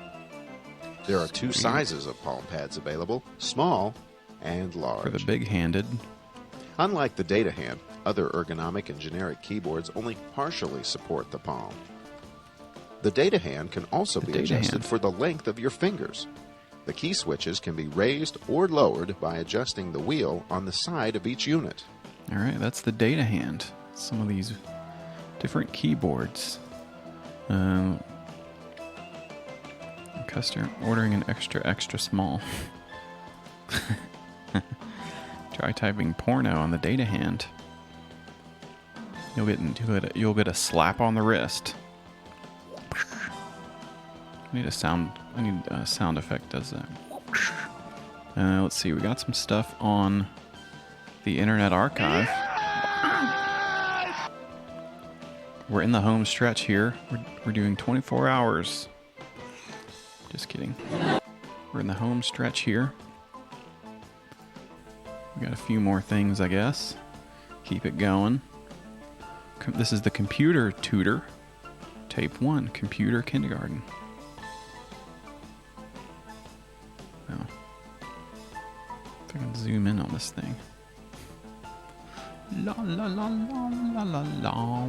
There are two sizes of palm pads available, small and large. For the big-handed. Unlike the data hand, other ergonomic and generic keyboards only partially support the palm. The data hand can also be adjusted for the length of your fingers. The key switches can be raised or lowered by adjusting the wheel on the side of each unit. All right, that's the data hand. Some of these different keyboards. Customer ordering an extra small. Try typing porno on the data hand. You'll get a slap on the wrist. I need a sound effect does that. Let's see, we got some stuff on the Internet Archive. We're in the home stretch here. We're doing 24 hours. Just kidding. We're in the home stretch here. We got a few more things, I guess. Keep it going. This is the Computer Tutor. Tape 1, Computer Kindergarten. Oh. If I can zoom in on this thing. La la la la la la la.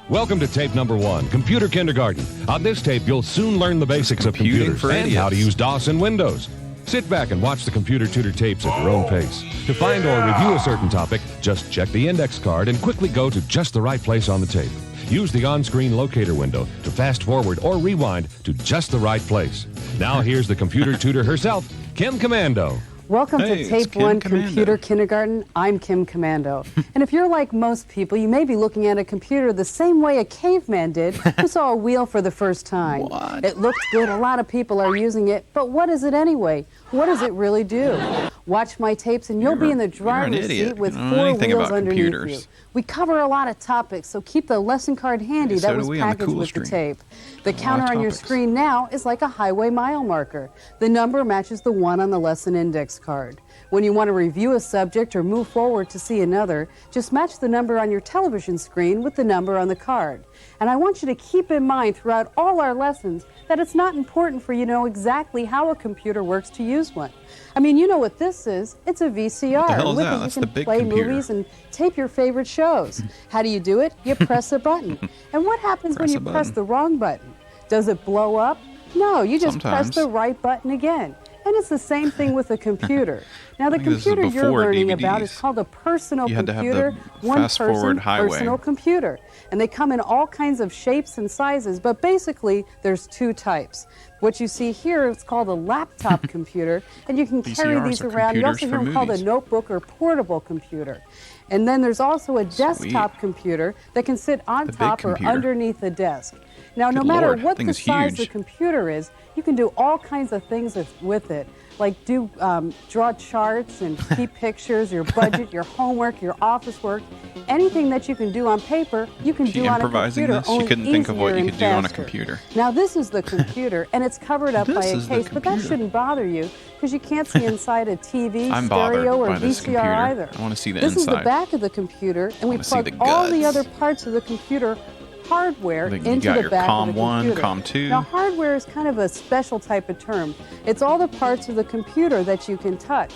Welcome to tape number 1, Computer Kindergarten. On this tape, you'll soon learn the basics of computers and how to use DOS and Windows. Sit back and watch the Computer Tutor tapes at your own pace. To find or review a certain topic, just check the index card and quickly go to just the right place on the tape. Use the on-screen locator window to fast forward or rewind to just the right place. Now here's the Computer Tutor herself, Kim Commando. Welcome to Tape 1 Computer Kindergarten. I'm Kim Commando. And if you're like most people, you may be looking at a computer the same way a caveman did who saw a wheel for the first time. It looked good, a lot of people are using it, but what is it anyway? What does it really do? Watch my tapes and you'll be in the driver's seat with 4 wheels underneath you. We cover a lot of topics, so keep the lesson card handy. That was packaged with the tape. The counter on your screen now is like a highway mile marker. The number matches the one on the lesson index card. When you want to review a subject or move forward to see another, just match the number on your television screen with the number on the card. And I want you to keep in mind throughout all our lessons that it's not important for you to know exactly how a computer works to use one. I mean, you know what this is. It's a VCR. What the hell is With that? it, That's you the can big play computer. movies and tape your favorite shows. How do you do it? You press a button. And what happens when Press you a press button. the wrong button? Does it blow up? No, you just press Sometimes. the right button again. And it's the same thing with a computer. Now, the computer you're learning about is called a personal computer, one-person personal computer. And they come in all kinds of shapes and sizes, but basically there's two types. What you see here is called a laptop computer, and you can carry these around. You also hear them called a notebook or portable computer. And then there's also a desktop computer that can sit on top or underneath a desk. Now, no matter what the size the computer is, you can do all kinds of things with it, like draw charts and keep pictures, your budget, your homework, your office work. Anything that you can do on paper, you can do on a computer. She couldn't think of what you could do on a computer. Now, this is the computer, and it's covered up by a case, but that shouldn't bother you because you can't see inside a TV, stereo, or VCR either. I want to see the inside. This is the back of the computer, and we plug all the other parts of the computer hardware into the back of the computer. COM 2. Now, hardware is kind of a special type of term. It's all the parts of the computer that you can touch.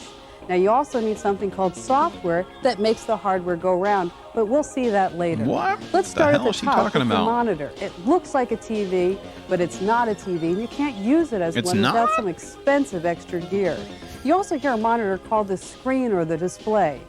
Now, you also need something called software that makes the hardware go round, but we'll see that later. What? Let's start at the top with the monitor. It looks like a TV, but it's not a TV, and you can't use it as one without some expensive extra gear. You also hear a monitor called the screen or the display.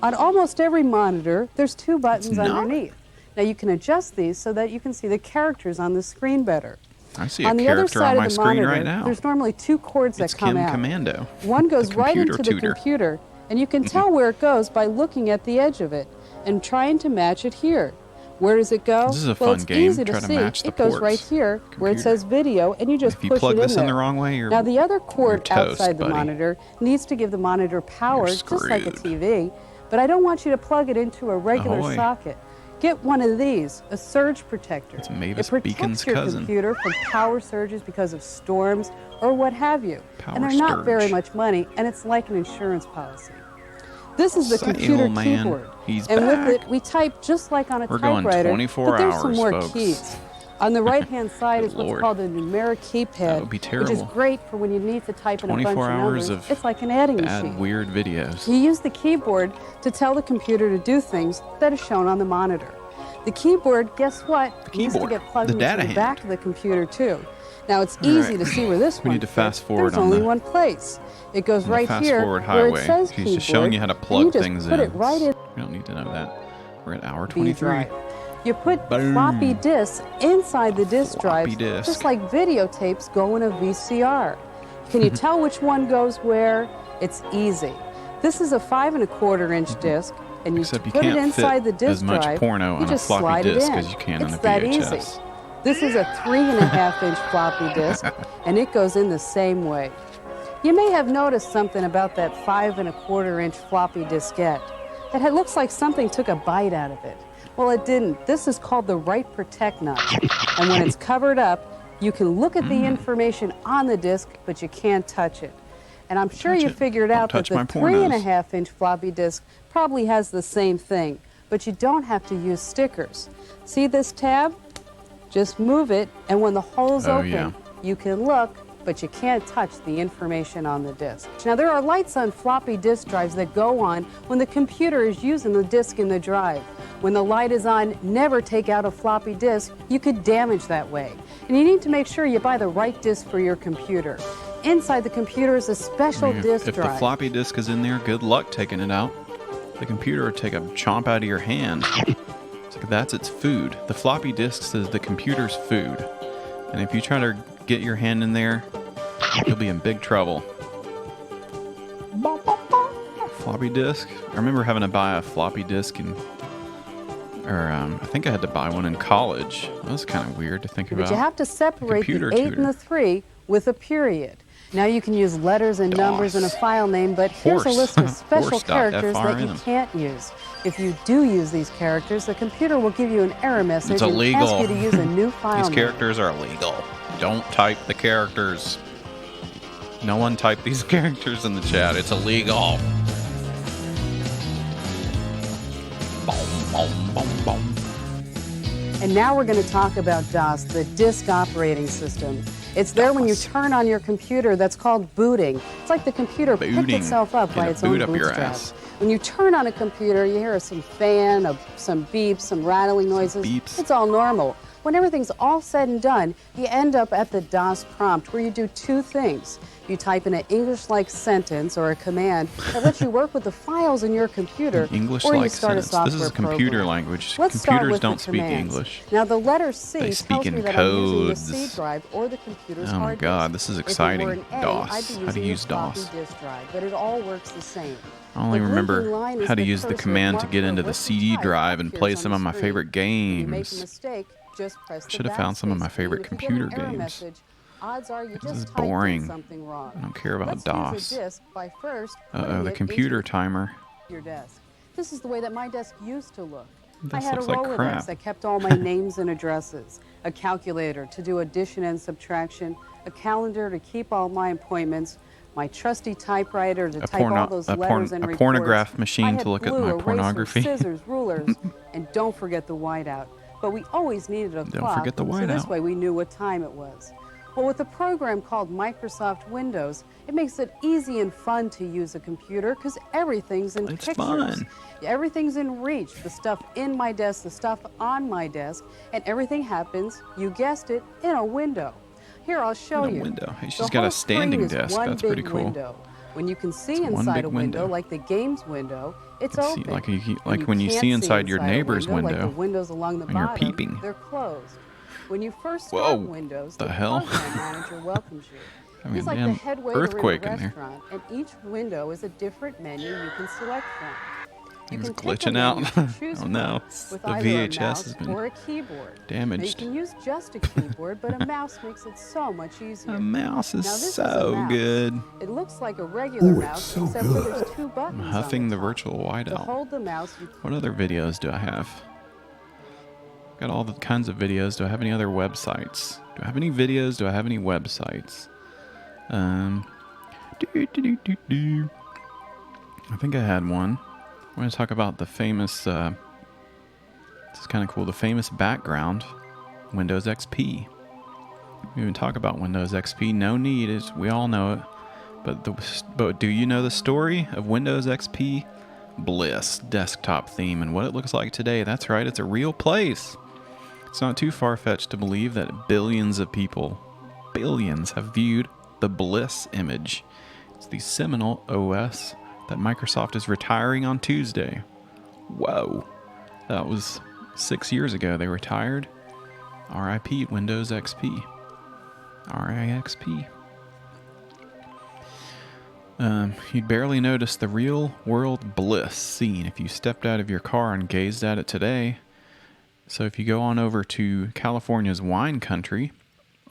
On almost every monitor, there's two buttons underneath. Now, you can adjust these so that you can see the characters on the screen better. I see a character on my screen right now. There's normally two cords that come out. Kim Commando. One goes right into the computer, and you can tell where it goes by looking at the edge of it and trying to match it here. Where does it go? This is a fun game. Easy to see. It goes right here where it says video, and you just push it in there. If you plug this in the wrong way, now, the other cord outside the monitor needs to give the monitor power, just like a TV, but I don't want you to plug it into a regular socket. Get one of these, a surge protector. It protects your computer from power surges because of storms or what have you. And they're not very much money, and it's like an insurance policy. This is the computer keyboard. And with it, we type just like on a typewriter, but there's some more keys. On the right-hand side is what's called a numeric keypad, which is great for when you need to type in a bunch of numbers. It's like an adding machine. Weird videos. You use the keyboard to tell the computer to do things that are shown on the monitor. The keyboard, guess what? Needs to get plugged into the back of the computer too. Now, it's easy to see where this one We need to fast forward There's only one place. It goes right here where it says keyboard. He's just showing you how to plug things in. Put it right in. We don't need to know that. We're at hour 23. You put floppy disks inside the disk drive, just like videotapes go in a VCR. Can you tell which one goes where? It's easy. This is a 5 1/4-inch disc, and you put it inside the disk drive. You just slide it in. It's that easy. This is a 3 1/2-inch floppy disk, and it goes in the same way. You may have noticed something about that 5 1/4-inch floppy diskette. It looks like something took a bite out of it. Well, it didn't. This is called the Write Protect nut. And when it's covered up, you can look at the information on the disk, but you can't touch it. And I'm sure you figured out that the 3 1/2-inch floppy disk probably has the same thing, but you don't have to use stickers. See this tab? Just move it, and when the hole's open, you can look, but you can't touch the information on the disk. Now, there are lights on floppy disk drives that go on when the computer is using the disk in the drive. When the light is on, never take out a floppy disk. You could damage that way. And you need to make sure you buy the right disk for your computer. Inside the computer is a special disk drive. If the floppy disk is in there, good luck taking it out. The computer will take a chomp out of your hand. It's like that's its food. The floppy disk is the computer's food. And if you try to get your hand in there, you'll be in big trouble. Floppy disk. I remember having to buy a floppy disk I think I had to buy one in college. That was kind of weird to think about. But you have to separate the 8 and the 3 with a period. Now you can use letters and numbers and a file name, but here's a list of special characters that you can't use. If you do use these characters, the computer will give you an error message and ask you to use a new file name. These characters are illegal. Don't type the characters. No one type these characters in the chat. It's illegal. And now we're going to talk about DOS, the disk operating system. It's there when you turn on your computer. That's called booting. It's like the computer picked itself up by its own bootstraps. When you turn on a computer, you hear some fan, some beeps, some rattling noises. It's all normal. When everything's all said and done, you end up at the DOS prompt where you do two things. You type in an English-like sentence or a command that lets you work with the files in your computer, or you start a software This is a computer program. language. Let's start Computers with don't the speak commands. English. Now the letter C They speak tells me in that I'm using the codes. C drive or the computer's Oh my hard God, disk. this is If it exciting. were an A, DOS. I'd be How to using use the floppy DOS. disk drive, but it all works the same. I only The remember blinking line is how to the use the cursor command to marked get where into the what you CD type drive and appears play on some the of my screen. favorite If you make a games. mistake, just press I the should have found some of my backspace key, favorite and if you get computer an error games. message, odds are you This is just typed in boring. something wrong. I don't care about Let's DOS. use a disk by first Uh-oh, putting the it computer into timer. your desk. This is the way that my desk used to look. I This had a looks like Rolodex crap. that kept all my names and addresses, a calculator to do addition and subtraction, a calendar to keep all my appointments, my trusty typewriter to type all those letters and reports. pornograph machine I had to look at glue, my eraser, pornography. scissors, rulers, and don't forget the whiteout. But we always needed a clock, forget the so this whiteout. way we knew what time it was. Well, with a program called Microsoft Windows, it makes it easy and fun to use a computer because everything's in pictures. Fun. Everything's in reach. The stuff in my desk, the stuff on my desk, and everything happens, you guessed it, in a window. Here, I'll show you. Window. Hey, she's The got whole a standing screen is desk. one That's big pretty cool. window. When you can see It's one inside big a window, window. like the games window, it's See, open. like when you see can't inside your neighbor's a window, window, like the windows along the when you're bottom, peeping. they're closed. When you first Whoa, start Windows, the hell? program manager welcomes you. I mean, He's like the damn head waiter earthquake in a in there. restaurant, and each window is a different menu you can select from. You It's can pick a glitching menu out. to choose Oh no, with the either a VHS mouse has been or a keyboard. damaged. Now, you can use just a keyboard, but a mouse makes it so much easier. A mouse is Now, this is a so mouse. good. It looks like a regular mouse, except for there's two I'm buttons huffing on the top. virtual To whiteout. hold the mouse, you What other videos do I have? Got all the kinds of videos. Do I have any other websites? Do I have any videos? Do I have any websites? I think I had one. I'm going to talk about the famous, this is kind of cool, the famous background, Windows XP. We even talk about Windows XP. No need, we all know it. But do you know the story of Windows XP? Bliss desktop theme and what it looks like today. That's right, it's a real place. It's not too far-fetched to believe that billions of people, billions, have viewed the Bliss image. It's the seminal OS that Microsoft is retiring on Tuesday. Whoa. That was 6 years ago they retired. RIP Windows XP. RIXP. You'd barely notice the real-world bliss scene if you stepped out of your car and gazed at it today. So if you go on over to California's wine country,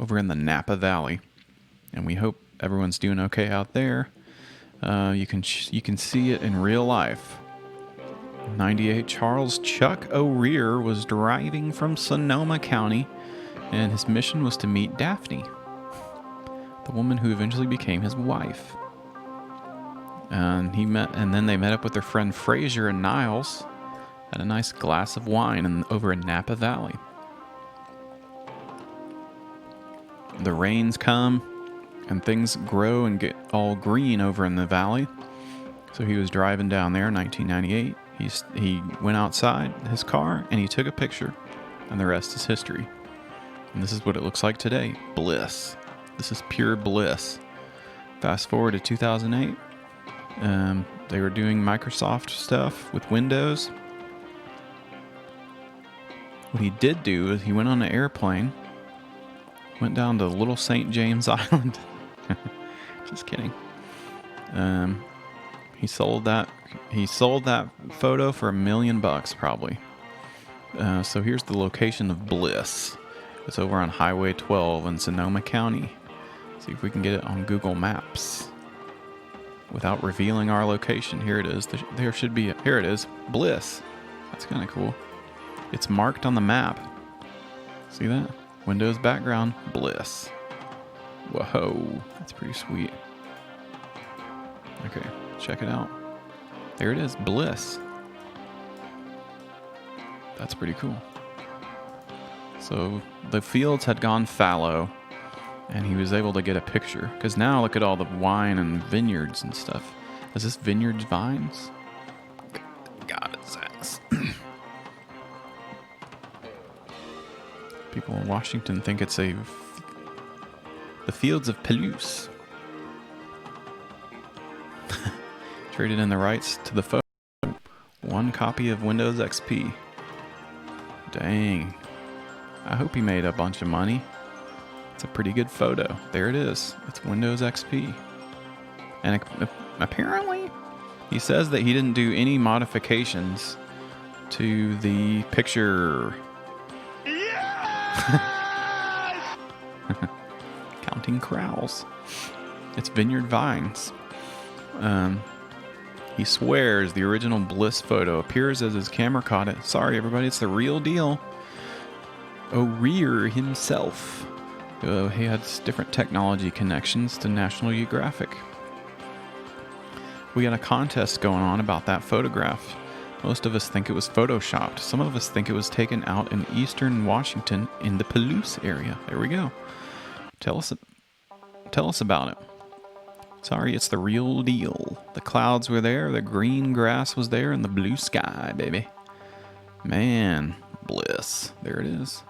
over in the Napa Valley, and we hope everyone's doing okay out there, you can see it in real life. 98 Charles Chuck O'Rear was driving from Sonoma County, and his mission was to meet Daphne, the woman who eventually became his wife. And then they met up with their friend Fraser and Niles at a nice glass of wine over in Napa Valley. The rains come and things grow and get all green over in the valley. So he was driving down there in 1998. He went outside his car and he took a picture, and the rest is history. And this is what it looks like today. Bliss. This is pure bliss. Fast forward to 2008. They were doing Microsoft stuff with Windows. What he did do is he went on an airplane, went down to Little St. James Island. Just kidding. He sold that photo for $1 million probably. So here's the location of Bliss. It's over on Highway 12 in Sonoma County. See if we can get it on Google Maps without revealing our location. Here it is. Here it is. Bliss. That's kind of cool. It's marked on the map. See that? Windows background, Bliss. Whoa, that's pretty sweet. Okay, check it out. There it is, Bliss. That's pretty cool. So the fields had gone fallow, and he was able to get a picture. Because now look at all the wine and vineyards and stuff. Is this vineyards vines? God, it's ass. People in Washington think it's the fields of Palouse. Traded in the rights to the photo. 1 copy of Windows XP. Dang. I hope he made a bunch of money. It's a pretty good photo. There it is. It's Windows XP. And apparently, he says that he didn't do any modifications to the picture. Counting crowls. It's Vineyard Vines. He swears the original Bliss photo appears as his camera caught it. Sorry, everybody, it's the real deal. O'Rear himself. He had different technology connections to National Geographic. We got a contest going on about that photograph. Most of us think it was photoshopped. Some of us think it was taken out in eastern Washington in the Palouse area. There we go. Tell us about it. Sorry, it's the real deal. The clouds were there, the green grass was there, and the blue sky, baby. Man, Bliss. There it is.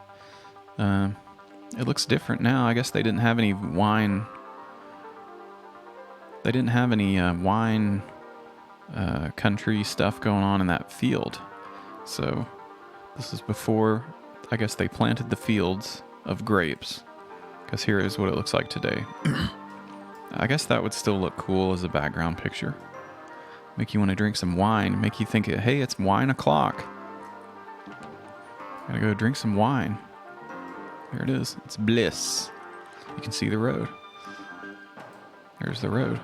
It looks different now. I guess they didn't have any wine. They didn't have any wine country stuff going on in that field. So this is before, I guess, they planted the fields of grapes. Because here is what it looks like today. I guess that would still look cool as a background picture. Make you want to drink some wine. Make you think, hey, it's wine o'clock. Gotta go drink some wine. There it is. It's Bliss. You can see the road. There's the road.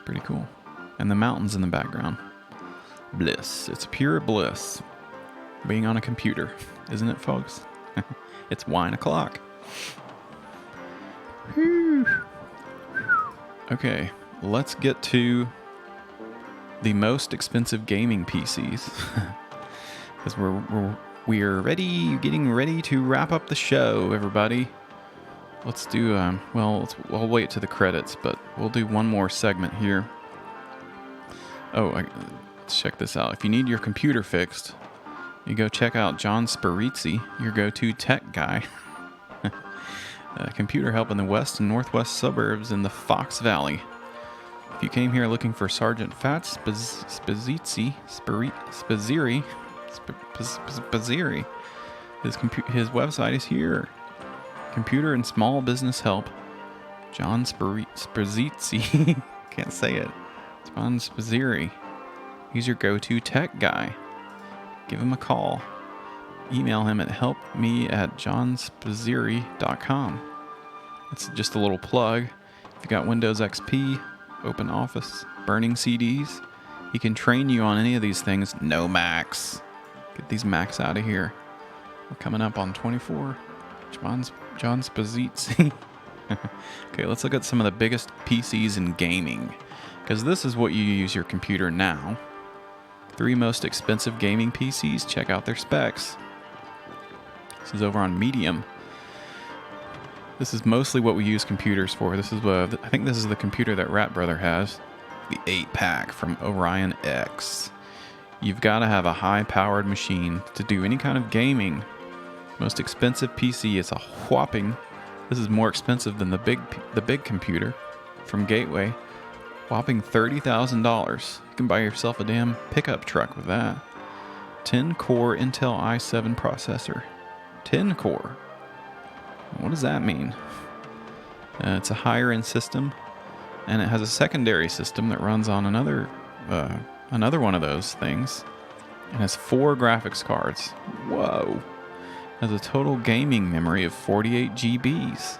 Pretty cool. And the mountains in the background. Bliss. It's pure bliss. Being on a computer. Isn't it, folks? It's wine o'clock. Okay, let's get to the most expensive gaming PCs. Because we're ready, getting ready to wrap up the show, everybody. Let's do, we'll wait to the credits, but we'll do one more segment here. Oh, let's check this out. If you need your computer fixed, you go check out John Sparizzi, your go-to tech guy. Computer help in the west and northwest suburbs in the Fox Valley. If you came here looking for Sergeant Fat Spaziri, his website is here. Computer and small business help. John Sparizzi. Can't say it. John Spaziri. He's your go-to tech guy. Give him a call. Email him at helpme@johnspaziri.com. It's just a little plug. If you got Windows XP, Open Office, burning CDs, he can train you on any of these things. No Macs. Get these Macs out of here. We're coming up on 24. John Spaziri. Okay, let's look at some of the biggest PCs in gaming. Because this is what you use your computer now. 3 most expensive gaming PCs. Check out their specs. This is over on Medium. This is mostly what we use computers for. This is I think this is the computer that Ratbrother has. The 8-pack from Orion X. You've got to have a high-powered machine to do any kind of gaming. Most expensive PC is a whopping. This is more expensive than the big computer from Gateway. Whopping $30,000. You can buy yourself a damn pickup truck with that. 10-core Intel i7 processor. 10-core. What does that mean? It's a higher-end system, and it has a secondary system that runs on another one of those things. It has 4 graphics cards. Whoa. Has a total gaming memory of 48 GBs.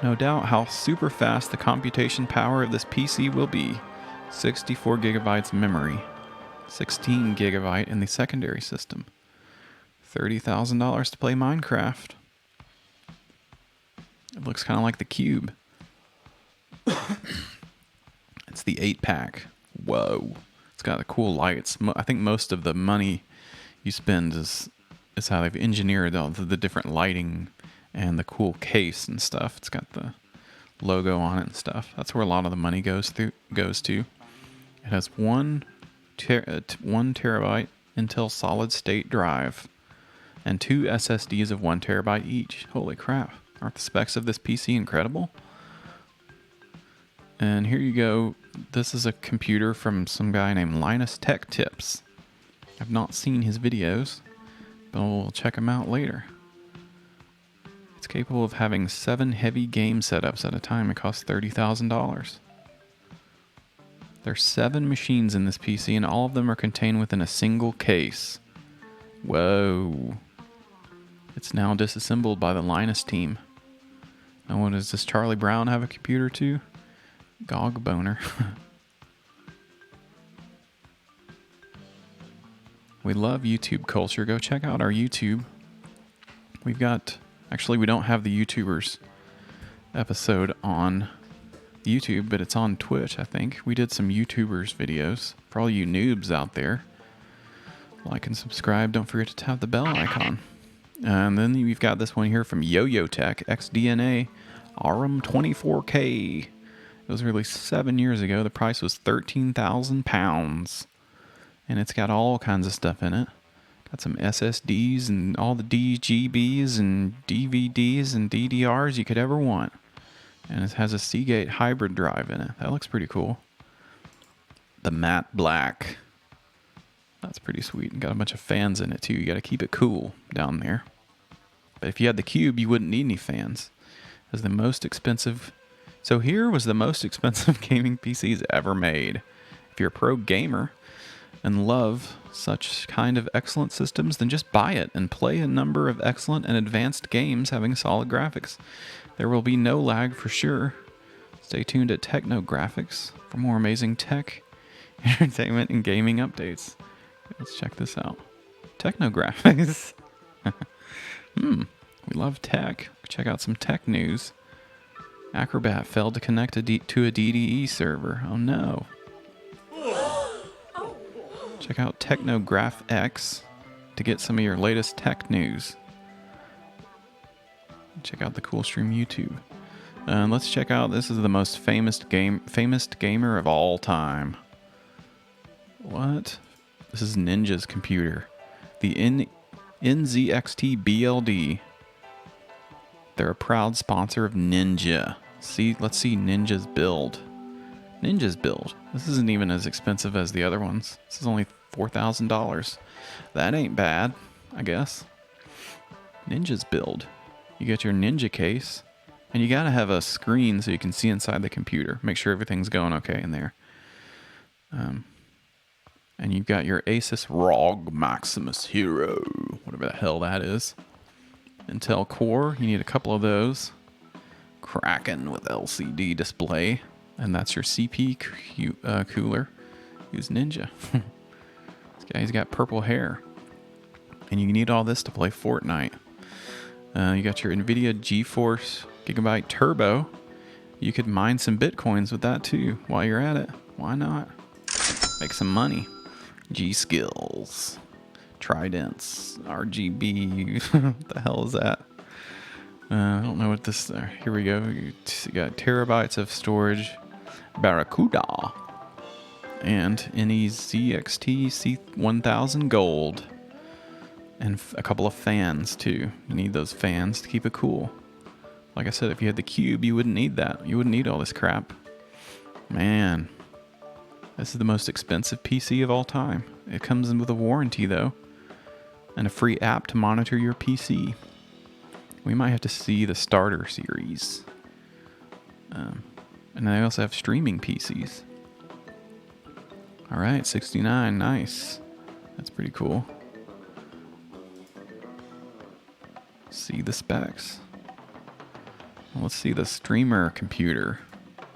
No doubt how super fast the computation power of this PC will be. 64 gigabytes memory. 16 gigabyte in the secondary system. $30,000 to play Minecraft. It looks kind of like the Cube. It's the 8-pack. Whoa. It's got the cool lights. I think most of the money you spend is how they've engineered all the different lighting and the cool case and stuff. It's got the logo on it and stuff. That's where a lot of the money goes to. It has 1 terabyte Intel solid state drive, and 2 SSDs of 1 terabyte each. Holy crap. Aren't the specs of this PC incredible? And here you go. This is a computer from some guy named Linus Tech Tips. I've not seen his videos, but we'll check them out later. It's capable of having 7 heavy game setups at a time. It costs $30,000. There's 7 machines in this PC, and all of them are contained within a single case. Whoa. It's now disassembled by the Linus team. Now what does this Charlie Brown have a computer too? Gog boner. We love YouTube culture. Go check out our YouTube. We've got... Actually, we don't have the YouTubers episode on YouTube, but it's on Twitch, I think. We did some YouTubers videos. For all you noobs out there, like and subscribe. Don't forget to tap the bell icon. And then we've got this one here from Yo-Yo Tech, XDNA ARM 24K. It was released 7 years ago. The price was £13,000. And it's got all kinds of stuff in it. Got some SSDs and all the DGBs and DVDs and DDRs you could ever want. And it has a Seagate hybrid drive in it. That looks pretty cool. The matte black. That's pretty sweet. And got a bunch of fans in it too. You got to keep it cool down there. But if you had the Cube, you wouldn't need any fans. It was the most expensive. So here was the most expensive gaming PCs ever made. If you're a pro gamer and love such kind of excellent systems, then just buy it and play a number of excellent and advanced games having solid graphics. There will be no lag for sure. Stay tuned at Techno Graphics for more amazing tech, entertainment, and gaming updates. Let's check this out. Techno Graphics. We love tech. Check out some tech news. Acrobat failed to connect to a DDE server. Oh no. Check out Technograph X to get some of your latest tech news. Check out the Cool Stream YouTube. And let's check out, this is the most famous gamer of all time. What? This is Ninja's computer. The NZXT BLD. They're a proud sponsor of Ninja. Let's see Ninja's build. Ninja's build. This isn't even as expensive as the other ones. This is only $4,000. That ain't bad, I guess. Ninja's build. You get your Ninja case, and you gotta have a screen so you can see inside the computer. Make sure everything's going okay in there. And you've got your Asus ROG Maximus Hero, whatever the hell that is. Intel Core, you need a couple of those. Kraken with LCD display. And that's your CP cooler. Use Ninja. This guy's got purple hair. And you need all this to play Fortnite. You got your NVIDIA GeForce Gigabyte Turbo. You could mine some Bitcoins with that too while you're at it. Why not? Make some money. G-Skills. Tridents. RGB. What the hell is that? I don't know what this... here we go. You got terabytes of storage. Barracuda. And NEZXT C1000 Gold. And a couple of fans too. You need those fans to keep it cool. Like I said, if you had the Cube, you wouldn't need that. You wouldn't need all this crap. Man. This is the most expensive PC of all time. It comes in with a warranty though. And a free app to monitor your PC. We might have to see the starter series. And they also have streaming PCs. Alright, 69, nice. That's pretty cool. See the specs. Well, let's see the streamer computer.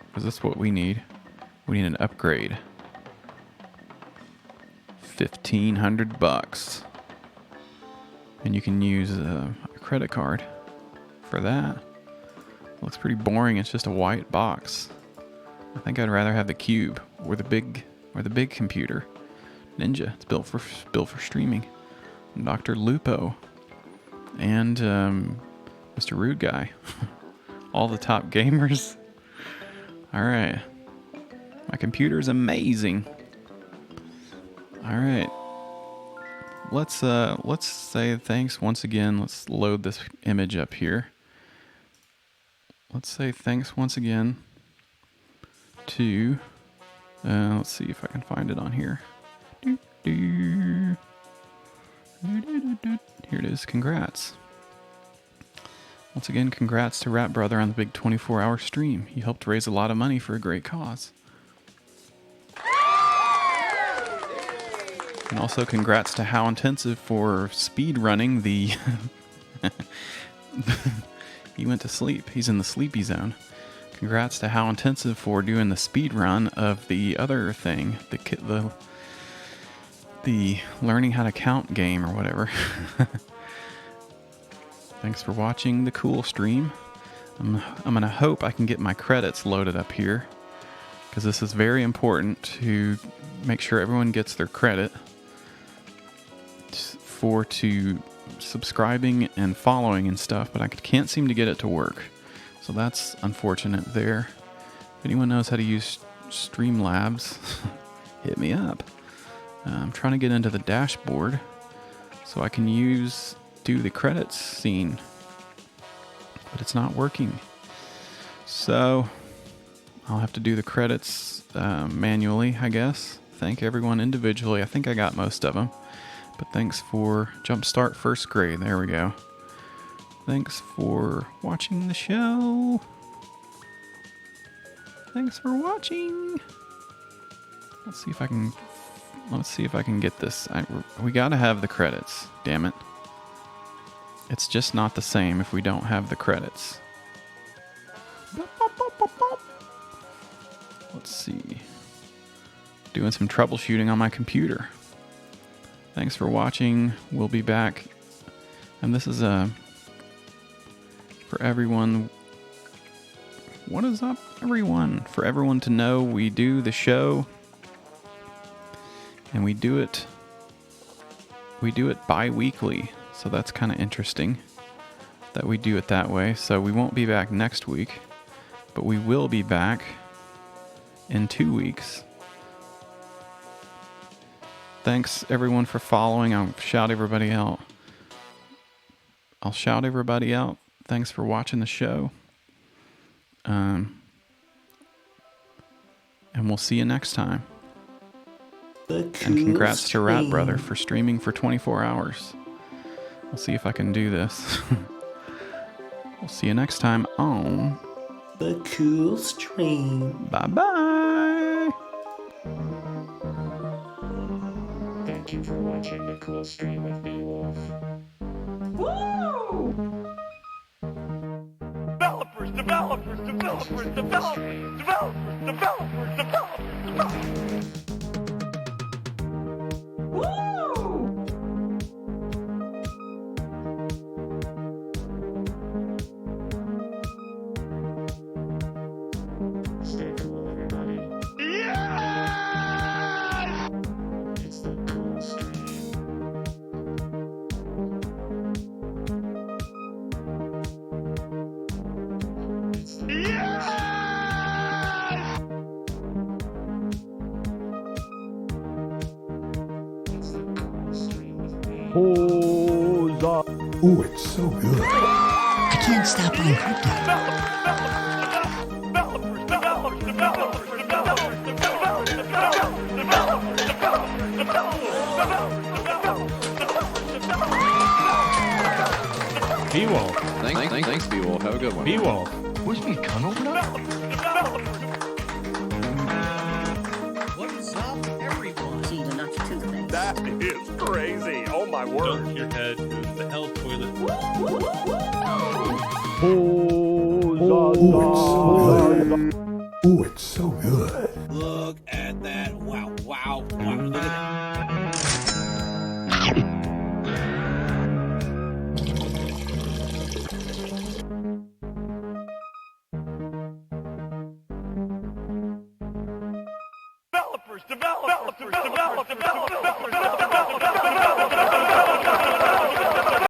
Because that's what we need. We need an upgrade. $1,500. And you can use a credit card for that. Looks pretty boring. It's just a white box. I think I'd rather have the Cube or the big computer. Ninja. It's built for streaming. Dr. Lupo and Mr. Rude Guy. All the top gamers. All right. My computer's amazing. All right. let's say thanks once again. Let's load this image up here. Let's say thanks once again to, let's see if I can find it on here. Here it is. Congrats. Once again, congrats to Ratbrother on the big 24-hour stream. He helped raise a lot of money for a great cause. And also congrats to How Intensive for speed running the... He went to sleep. He's in the sleepy zone. Congrats to How Intensive for doing the speed run of the other thing, the learning how to count game or whatever. Thanks for watching the cool stream. I'm gonna hope I can get my credits loaded up here, because this is very important to make sure everyone gets their credit to subscribing and following and stuff, but I can't seem to get it to work. So that's unfortunate there. If anyone knows how to use Streamlabs, hit me up. I'm trying to get into the dashboard so I can do the credits scene, but it's not working. So I'll have to do the credits manually, I guess. Thank everyone individually. I think I got most of them. But thanks for Jumpstart First Grade. There we go. Thanks for watching the show. Thanks for watching. Let's see if I can get this. We gotta have the credits. Damn it. It's just not the same if we don't have the credits. Let's see. Doing some troubleshooting on my computer. Thanks for watching. We'll be back. And this is for everyone. What is up, everyone? For everyone to know, we do the show. And we do it bi-weekly. So that's kind of interesting that we do it that way. So we won't be back next week, but we will be back in 2 weeks. Thanks everyone for following. I'll shout everybody out. Thanks for watching the show. And we'll see you next time. And congrats to Ratbrother for streaming for 24 hours. We'll see if I can do this. We'll see you next time on The Cool Stream. Bye-bye. Thank you for watching The Cool Stream with Beowulf. Woo! Developers. Stay cool, everybody. It's The Cool Stream. It's the Cool Stream with me. Ooh, it's so good. I can't stop buying crypto. Beowulf. Thanks, Beowulf. Have a good one. Beowulf. Where's my gun opener? What's up, everyone? Eat enough toothpaste. That is crazy. Oh my word. Dunk your head in the hell toilet. Ooh, it's so good. Look at that. Wow, wow, wow. Look at that. Developers.